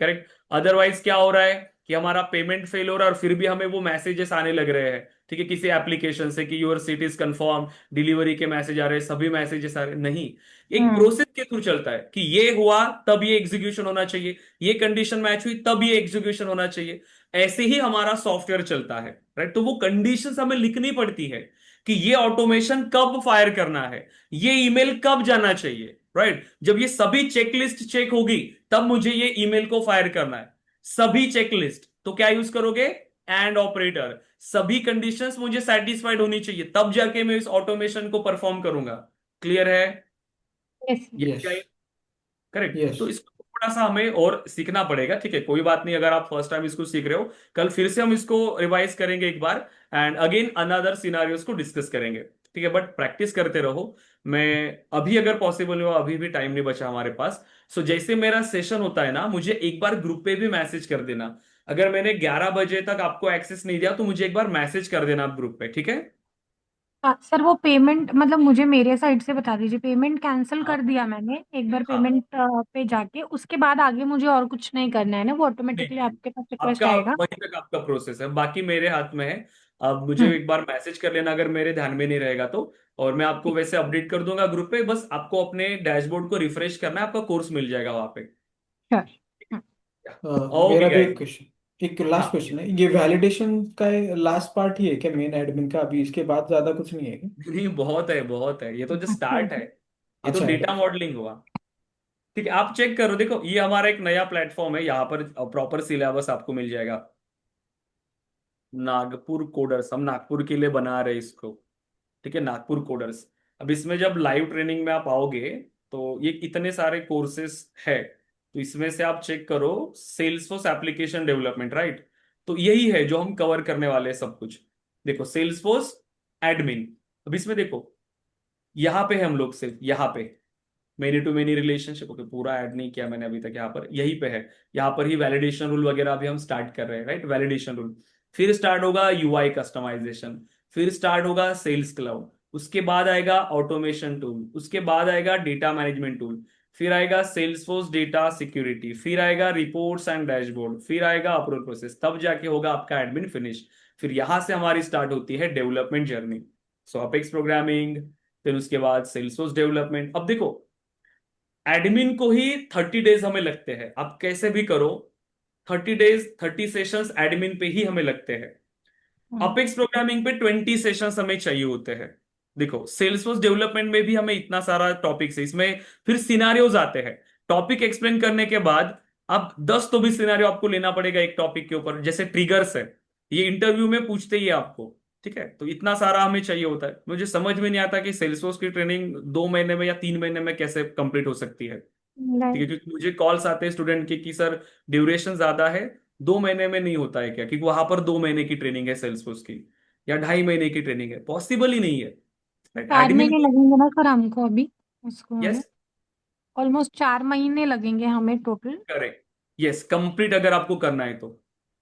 correct. Otherwise क्या हो रहा है कि हमारा पेमेंट फेल हो रहा है और फिर भी हमें वो मैसेजेस आने लग रहे हैं, ठीक है, किसी एप्लीकेशन से कि your seat is confirm, delivery के मैसेज आ रहे हैं, सभी मैसेजेस आ रहे हैं। नहीं, एक प्रोसेस के थ्रू चलता है कि ये हुआ तब ये एग्जीक्यूशन होना चाहिए, ये कंडीशन मैच हुई तब ये एग्जीक्यूशन होना चाहिए। ऐसे ही हमारा सॉफ्टवेयर चलता है, राइट? तो वो कंडीशंस हमें लिखनी पड़ती है कि ये ऑटोमेशन कब फायर करना है, ये ईमेल कब जाना चाहिए, राइट? जब ये सभी चेकलिस्ट चेक होगी तब मुझे ये ईमेल को फायर करना है, सभी चेकलिस्ट। तो क्या यूज करोगे? And operator. सभी कंडीशंस मुझे सेटिस्फाइड होनी चाहिए तब जाके मैं इस ऑटोमेशन को परफॉर्म करूंगा। क्लियर है? यस। ये यस। क्या? करेक्ट। यस। तो इसको थोड़ा सा हमें और सीखना पड़ेगा, ठीक है? कोई बात नहीं, अगर आप फर्स्ट टाइम इसको सीख रहे हो, कल फिर से हम इसको रिवाइज करेंगे एक बार, एंड अगेन अनदर सिनारियोस को डिस्कस करेंगे, ठीक है? बट प्रैक्टिस करते रहो। मैं अभी अगर पॉसिबल हो, अभी भी टाइम नहीं बचा हमारे पास, सो जैसे मेरा सेशन होता है ना, मुझे एक बार ग्रुप पे भी मैसेज कर देना। अगर मैंने 11 बजे तक आपको एक्सेस नहीं दिया तो मुझे एक बार मैसेज कर देना आप ग्रुप पे, ठीक है? सर वो पेमेंट मतलब मुझे मेरे साइड से बता दीजिए, पेमेंट कैंसिल हाँ कर दिया मैंने एक बार हाँ। पेमेंट पे जाके, उसके बाद आगे मुझे और कुछ नहीं करना है ना, वो नहीं ऑटोमेटिकली नहीं, आपके पास रिक्वेस्ट आपका आएगा? वहीं तक आपका प्रोसेस है, बाकी मेरे हाथ में है। अब मुझे हम्म। एक बार मैसेज कर लेना अगर मेरे ध्यान में नहीं रहेगा तो, और मैं आपको ठीक। वैसे अपडेट कर दूंगा ग्रुप पे। बस आपको अपने डैशबोर्ड को रिफ्रेश करना है, आपका कोर्स मिल जाएगा वहां पे। श्योर। ओके मेरा भी एक गाइस। क्वेश्चन, एक लास्ट हाँ। क्वेश्चन है, ये वैलिडेशन का लास्ट पार्ट ही है क्या मेन एडमिन का? अभी इसके बाद ज्यादा कुछ नहीं है क्या? नहीं, बहुत है बहुत है, ये तो जस्ट स्टार्ट है। ये तो अच्छा है। डेटा मॉडलिंग हुआ, ठीक है? आप चेक करो, देखो ये हमारा एक नया प्लेटफॉर्म है, यहाँ पर प्रॉपर सिलेबस आपको मिल जाएगा। नागपुर कोडर्स, हम नागपुर के लिए बना रहे हैं इसको, ठीक है? नागपुर कोडर्स। अब इसमें जब लाइव ट्रेनिंग में आप आओगे तो ये इतने सारे कोर्सेस है, तो इसमें से आप चेक करो सेल्सफोर्स एप्लीकेशन डेवलपमेंट, राइट? तो यही है जो हम कवर करने वाले हैं सब कुछ। देखो सेल्सफोर्स एडमिन, अब इसमें देखो यहाँ पे हम लोग सिर्फ यहाँ पे many to many relationship, okay पूरा ऐड नहीं किया मैंने अभी तक, यहाँ पर यहीं पे है। यहाँ पर ही वैलिडेशन रूल वगैरह अभी हम स्टार्ट कर रहे हैं, राइट? वैलिडेशन रूल, फिर स्टार्ट होगा यूआई कस्टमाइजेशन, फिर स्टार्ट होगा सेल्स क्लाउड, उसके बाद आएगा ऑटोमेशन टूल, उसके बाद आएगा डेटा मैनेजमेंट टूल, फिर आएगा सेल्सफोर्स डेटा सिक्योरिटी, फिर आएगा रिपोर्ट्स एंड डैशबोर्ड, फिर आएगा अप्रूवल प्रोसेस, तब जाके होगा आपका एडमिन फिनिश। फिर यहां से हमारी स्टार्ट होती है डेवलपमेंट जर्नी। सो अपेक्स प्रोग्रामिंग, फिर उसके बाद सेल्सफोर्स डेवलपमेंट। अब देखो एडमिन को ही 30 डेज हमें लगते हैं, आप कैसे भी करो 30 डेज, 30 सेशंस एडमिन पे ही हमें लगते हैं। अपेक्स प्रोग्रामिंग पे 20 सेशंस हमें चाहिए होते हैं। देखो सेल्सफोर्स डेवलपमेंट में भी हमें इतना सारा टॉपिक्स है, इसमें फिर सिनारियोज आते हैं। टॉपिक एक्सप्लेन करने के बाद अब 10 तो भी सिनारियो आपको लेना पड़ेगा एक टॉपिक के ऊपर, जैसे ट्रिगर्स है, ये इंटरव्यू में पूछते ही है आपको, ठीक है? तो इतना सारा हमें चाहिए होता है। मुझे समझ में नहीं आता कि सेल्सफोर्स की ट्रेनिंग 2 महीने में या 3 महीने में कैसे कंप्लीट हो सकती है, ठीक है? राइट। क्योंकि मुझे कॉल्स आते हैं स्टूडेंट के कि सर ड्यूरेशन ज्यादा है, 2 महीने में नहीं होता है क्या? क्योंकि वहां पर 2 महीने की ट्रेनिंग है सेल्सफोर्स की, या 2.5 महीने की ट्रेनिंग है, पॉसिबल ही नहीं है। 4 एडमिन महीने को। लगेंगे ना सर हमको अभी उसको हमें? यस, ऑलमोस्ट 4 महीने लगेंगे हमें टोटल। करेक्ट। यस, कंप्लीट अगर आपको करना है तो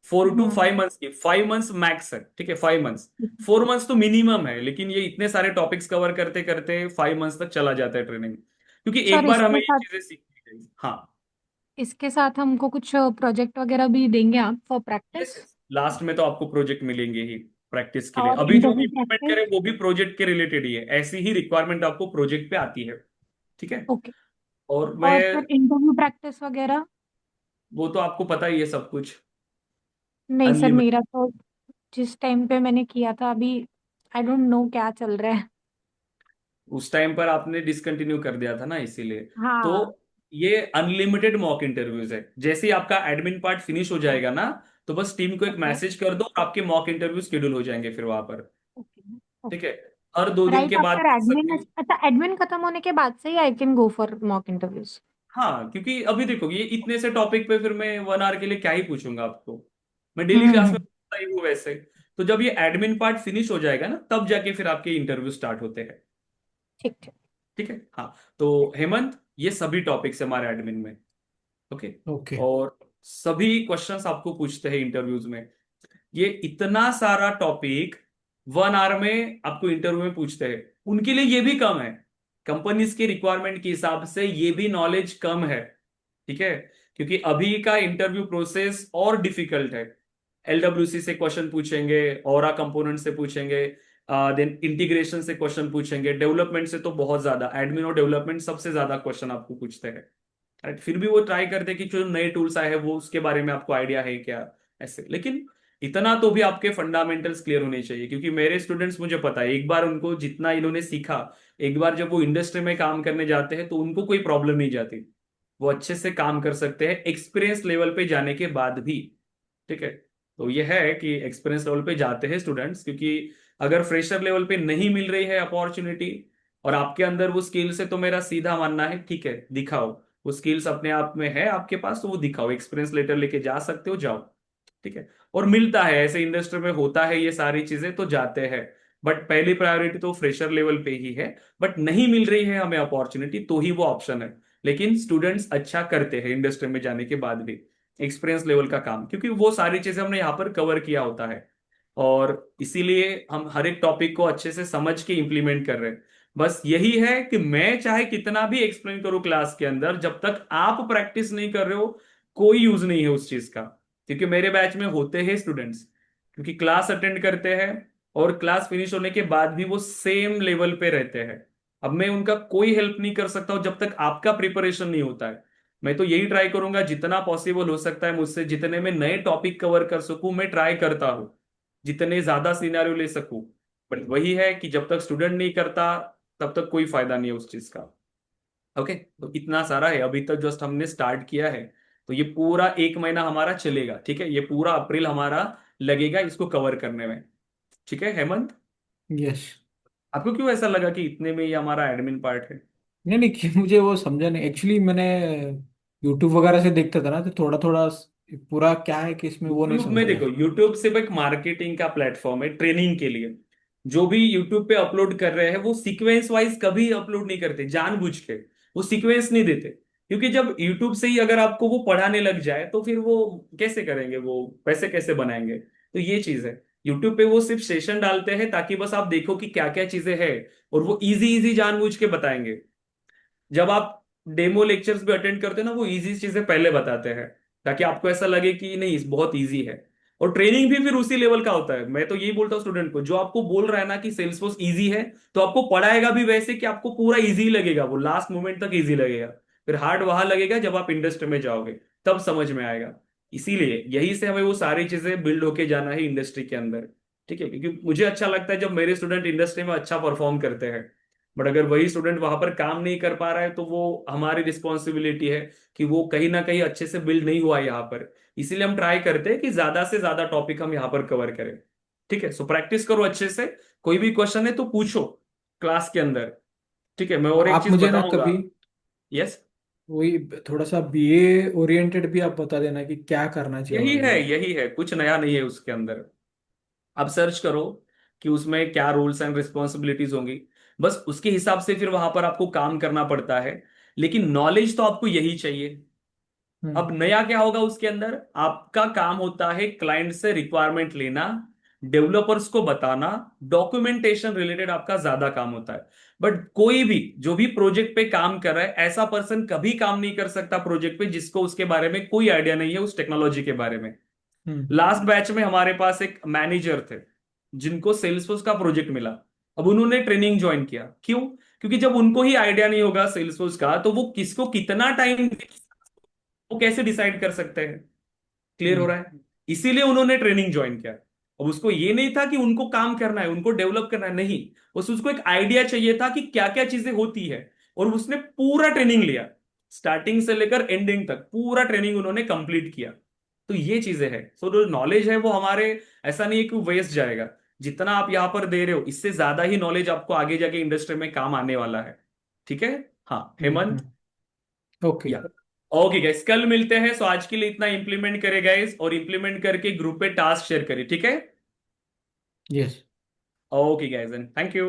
4 to 5 मंथ्स की, 5 मंथ्स मैक्स है, ठीक है, 5 मंथ्स। 4 मंथ्स तो मिनिमम है, लेकिन ये इतने सारे टॉपिक्स कवर करते करते 5 मंथ्स तक चला जाता है ट्रेनिंग, क्योंकि एक सर बार हमें इसके ये साथ चीजें सीखनी चाहिए। हाँ। इसके साथ हमको कुछ प्रोजेक्ट वगैरह भी देंगे आप for yes, practice? Yes, last में तो आपको प्रोजेक्ट मिलेंगे ही प्रैक्टिस के लिए। और अभी जो हम इंटरव्यू इम्प्लीमेंट प्रैक्टिस? करें वो भी प्रोजेक्ट के रिलेटेड ही है, ऐसी ही रिक्वायरमेंट आपको प्रोजेक्ट पे आती है, ठीक है। ओके। और मैं, और सर इंटरव्यू प्रैक्टिस वगैरह? वो तो आपको पता ही है सब कुछ। नहीं सर, अनलिमिटेड। मेरा तो जिस टाइम पे मैंने किया था अभी आई डोंट नो क्या चल रहा है। उस टाइम पर आपने डिसकंटिन्यू कर दिया था ना, इसीलिए। तो हाँ। ये अनलिमिटेड मॉक इंटरव्यूज है। जैसे ही आपका एडमिन पार्ट फिनिश हो जाएगा ना, तो बस टीम को एक ओके मैसेज कर दो और आपके मॉक इंटरव्यू शेड्यूल हो जाएंगे फिर वहां पर, ओके ठीक ओके। है। हर 2 दिन राइट के बाद आफ्टर कर सकते एडमिन? हो। अच्छा, एडमिन खत्म होने के बाद से ही I can go for mock interviews? हाँ, क्योंकि अभी देखो ये इतने से टॉपिक पे फिर मैं 1 आवर के लिए क्या ही पूछूंगा आपको। मैं डेली क्लास में हम्म। पूछता ही हूँ वैसे। तो जब ये एडमिन पार्ट फिनिश हो जाएगा ना, तब जाके फिर आपके इंटरव्यू स्टार्ट होते हैं, ठीक ठीक। ठीक है। हाँ, तो हेमंत, ये सभी टॉपिक्स हमारे एडमिन में, ओके। ओके। और सभी क्वेश्चंस आपको पूछते हैं इंटरव्यूज में। ये इतना सारा टॉपिक 1 आवर में आपको इंटरव्यू में पूछते हैं, उनके लिए ये भी कम है। कंपनीज के रिक्वायरमेंट के हिसाब से ये भी नॉलेज कम है, ठीक है। क्योंकि अभी का इंटरव्यू प्रोसेस और डिफिकल्ट है। एलडब्ल्यूसी से क्वेश्चन पूछेंगे, औरा कंपोनेंट से पूछेंगे, देन इंटीग्रेशन से क्वेश्चन पूछेंगे, डेवलपमेंट से तो बहुत ज्यादा, एडमिन और डेवलपमेंट सबसे ज्यादा क्वेश्चन आपको पूछते हैं, राइट। फिर भी वो ट्राई करते हैं कि जो नए टूल्स आए हैं वो उसके बारे में आपको आइडिया है क्या, ऐसे। लेकिन इतना तो भी आपके फंडामेंटल्स क्लियर होने चाहिए, क्योंकि मेरे स्टूडेंट्स, मुझे पता है, एक बार उनको जितना इन्होंने सीखा, एक बार जब वो इंडस्ट्री में काम करने जाते हैं तो उनको कोई प्रॉब्लम नहीं जाती। वो अच्छे से काम कर सकते हैं एक्सपीरियंस लेवल पे जाने के बाद भी, ठीक है। तो ये है कि एक्सपीरियंस लेवल पे जाते हैं स्टूडेंट्स, क्योंकि अगर फ्रेशर लेवल पे नहीं मिल रही है अपॉर्चुनिटी और आपके अंदर वो स्किल्स है, तो मेरा सीधा मानना है, ठीक है, दिखाओ। वो स्किल्स अपने आप में है आपके पास, तो वो दिखाओ, एक्सपीरियंस लेटर लेके जा सकते हो, जाओ, ठीक है। और मिलता है, ऐसे इंडस्ट्री में होता है ये सारी चीजें, तो जाते हैं। बट पहली प्रायोरिटी तो फ्रेशर लेवल पे ही है। बट नहीं मिल रही है हमें अपॉर्चुनिटी, तो ही वो ऑप्शन है। लेकिन स्टूडेंट्स अच्छा करते हैं इंडस्ट्री में जाने के बाद भी, एक्सपीरियंस लेवल का काम, क्योंकि वो सारी चीजें हमने यहाँ पर कवर किया होता है। और इसीलिए हम हर एक टॉपिक को अच्छे से समझ के इंप्लीमेंट कर रहे हैं। बस यही है कि मैं चाहे कितना भी एक्सप्लेन करूं क्लास के अंदर, जब तक आप प्रैक्टिस नहीं कर रहे हो, कोई यूज नहीं है उस चीज का। क्योंकि मेरे बैच में होते हैं स्टूडेंट्स, क्योंकि क्लास अटेंड करते हैं और क्लास फिनिश होने के बाद भी वो सेम लेवल पे रहते हैं। अब मैं उनका कोई हेल्प नहीं कर सकता हूं जब तक आपका प्रिपरेशन नहीं होता है। मैं तो यही ट्राई करूंगा, जितना पॉसिबल हो सकता है मुझसे, जितने में नए टॉपिक कवर कर सकूं मैं ट्राई करता हूं, जितने ज्यादा सिनेरियो ले सकूं। बट वही है कि जब तक स्टूडेंट नहीं करता, तब तक कोई फायदा नहीं है उस चीज का। ओके, तो इतना सारा है, अभी तक जस्ट हमने स्टार्ट किया है। तो ये पूरा 1 महीना हमारा चलेगा, ठीक है। ये पूरा अप्रैल हमारा लगेगा इसको कवर करने में, ठीक है हेमंत। यस। आपको क्यों ऐसा लगा कि इतने में ही हमारा एडमिन पार्ट है? नहीं नहीं, कि मुझे वो समझा नहीं एक्चुअली। मैंने यूट्यूब वगैरह से देखता था ना, तो थोड़ा थोड़ा पूरा क्या है कि इसमें वो नहीं यूट्यूब में समझ देखो, आया। यूट्यूब सिर्फ एक मार्केटिंग का प्लेटफॉर्म है ट्रेनिंग के लिए। जो भी यूट्यूब पे अपलोड कर रहे हैं वो सीक्वेंस वाइज कभी अपलोड नहीं करते जानबूझ के। वो सीक्वेंस नहीं देते, क्योंकि जब यूट्यूब से ही अगर आपको वो पढ़ाने लग जाए तो फिर वो कैसे करेंगे, वो पैसे कैसे बनाएंगे। तो ये चीज है, यूट्यूब पे वो सिर्फ सेशन डालते हैं ताकि बस आप देखो कि क्या क्या चीजें हैं, और वो इजी इजी जानबूझ के बताएंगे। जब आप डेमो लेक्चर्स भी अटेंड करते हैं ना, वो इजी चीजें पहले बताते हैं, ताकि आपको ऐसा लगे कि नहीं बहुत इजी है। और ट्रेनिंग भी फिर उसी लेवल का होता है। मैं तो यही बोलता हूँ स्टूडेंट को, जो आपको बोल रहा है ना कि सेल्सफोर्स इजी है, तो आपको पढ़ाएगा भी वैसे कि आपको पूरा इजी लगेगा, वो लास्ट मोमेंट तक इजी लगेगा। फिर हार्ड वहां लगेगा जब आप इंडस्ट्री में जाओगे, तब समझ में आएगा। इसीलिए यही से हमें वो सारी चीजें बिल्ड होके जाना है इंडस्ट्री के अंदर, ठीक है। क्योंकि मुझे अच्छा लगता है जब मेरे स्टूडेंट इंडस्ट्री में अच्छा परफॉर्म करते हैं। बट अगर वही स्टूडेंट वहां पर काम नहीं कर पा रहा है, तो वो हमारी रिस्पॉन्सिबिलिटी है कि वो कहीं ना कहीं अच्छे से बिल्ड नहीं हुआ है यहाँ पर। इसीलिए हम ट्राई करते हैं कि ज्यादा से ज्यादा टॉपिक हम यहाँ पर कवर करें, ठीक है। सो प्रैक्टिस करो अच्छे से। कोई भी क्वेश्चन है तो पूछो क्लास के अंदर, ठीक है। मैं और एक आप चीज मुझे ना बताऊंगा। कभी यस, वही थोड़ा सा बीए ओरिएंटेड भी आप बता देना कि क्या करना चाहिए यही हमारे है, को। यही है, कुछ नया नहीं है उसके अंदर। आप सर्च करो कि उसमें क्या रूल्स एंड रिस्पॉन्सिबिलिटीज होंगी। बस उसके हिसाब से फिर वहां पर आपको काम करना पड़ता है, लेकिन नॉलेज तो आपको यही चाहिए। अब हम्म। नया क्या होगा उसके अंदर, आपका काम होता है क्लाइंट से रिक्वायरमेंट लेना, डेवलपर्स को बताना, डॉक्यूमेंटेशन रिलेटेड आपका ज्यादा काम होता है। बट कोई भी जो भी प्रोजेक्ट पे काम कर रहा है, ऐसा पर्सन कभी काम नहीं कर सकता प्रोजेक्ट पे जिसको उसके बारे में कोई आइडिया नहीं है, उस टेक्नोलॉजी के बारे में। हम्म। लास्ट बैच में हमारे पास एक मैनेजर थे जिनको सेल्सफोर्स का प्रोजेक्ट मिला। अब उन्होंने ट्रेनिंग ज्वाइन किया, क्यों? क्योंकि जब उनको ही आइडिया नहीं होगा सेल्सफोर्स का, तो वो किसको कितना टाइम, वो कैसे डिसाइड कर सकते हैं? क्लियर हो हम्म। रहा है? इसीलिए उन्होंने ट्रेनिंग ज्वाइन किया। अब उसको ये नहीं था कि उनको काम करना है, उनको डेवलप करना है, नहीं। बस उसको एक आइडिया चाहिए था कि क्या क्या चीजें होती है, और उसने पूरा ट्रेनिंग लिया, स्टार्टिंग से लेकर एंडिंग तक पूरा ट्रेनिंग उन्होंने कंप्लीट किया। तो ये चीजें हैं। सो जो नॉलेज है वो हमारे, ऐसा नहीं है कि वेस्ट जाएगा। जितना आप यहां पर दे रहे हो, इससे ज्यादा ही नॉलेज आपको आगे जाके इंडस्ट्री में काम आने वाला है। ठीक है? हाँ हेमंत। ओके। या ओके गाइस, कल मिलते हैं। सो आज के लिए इतना इंप्लीमेंट करे गाइस, और इंप्लीमेंट करके ग्रुप पे टास्क शेयर करिए, ठीक है? Yes. Okay guys, and thank you.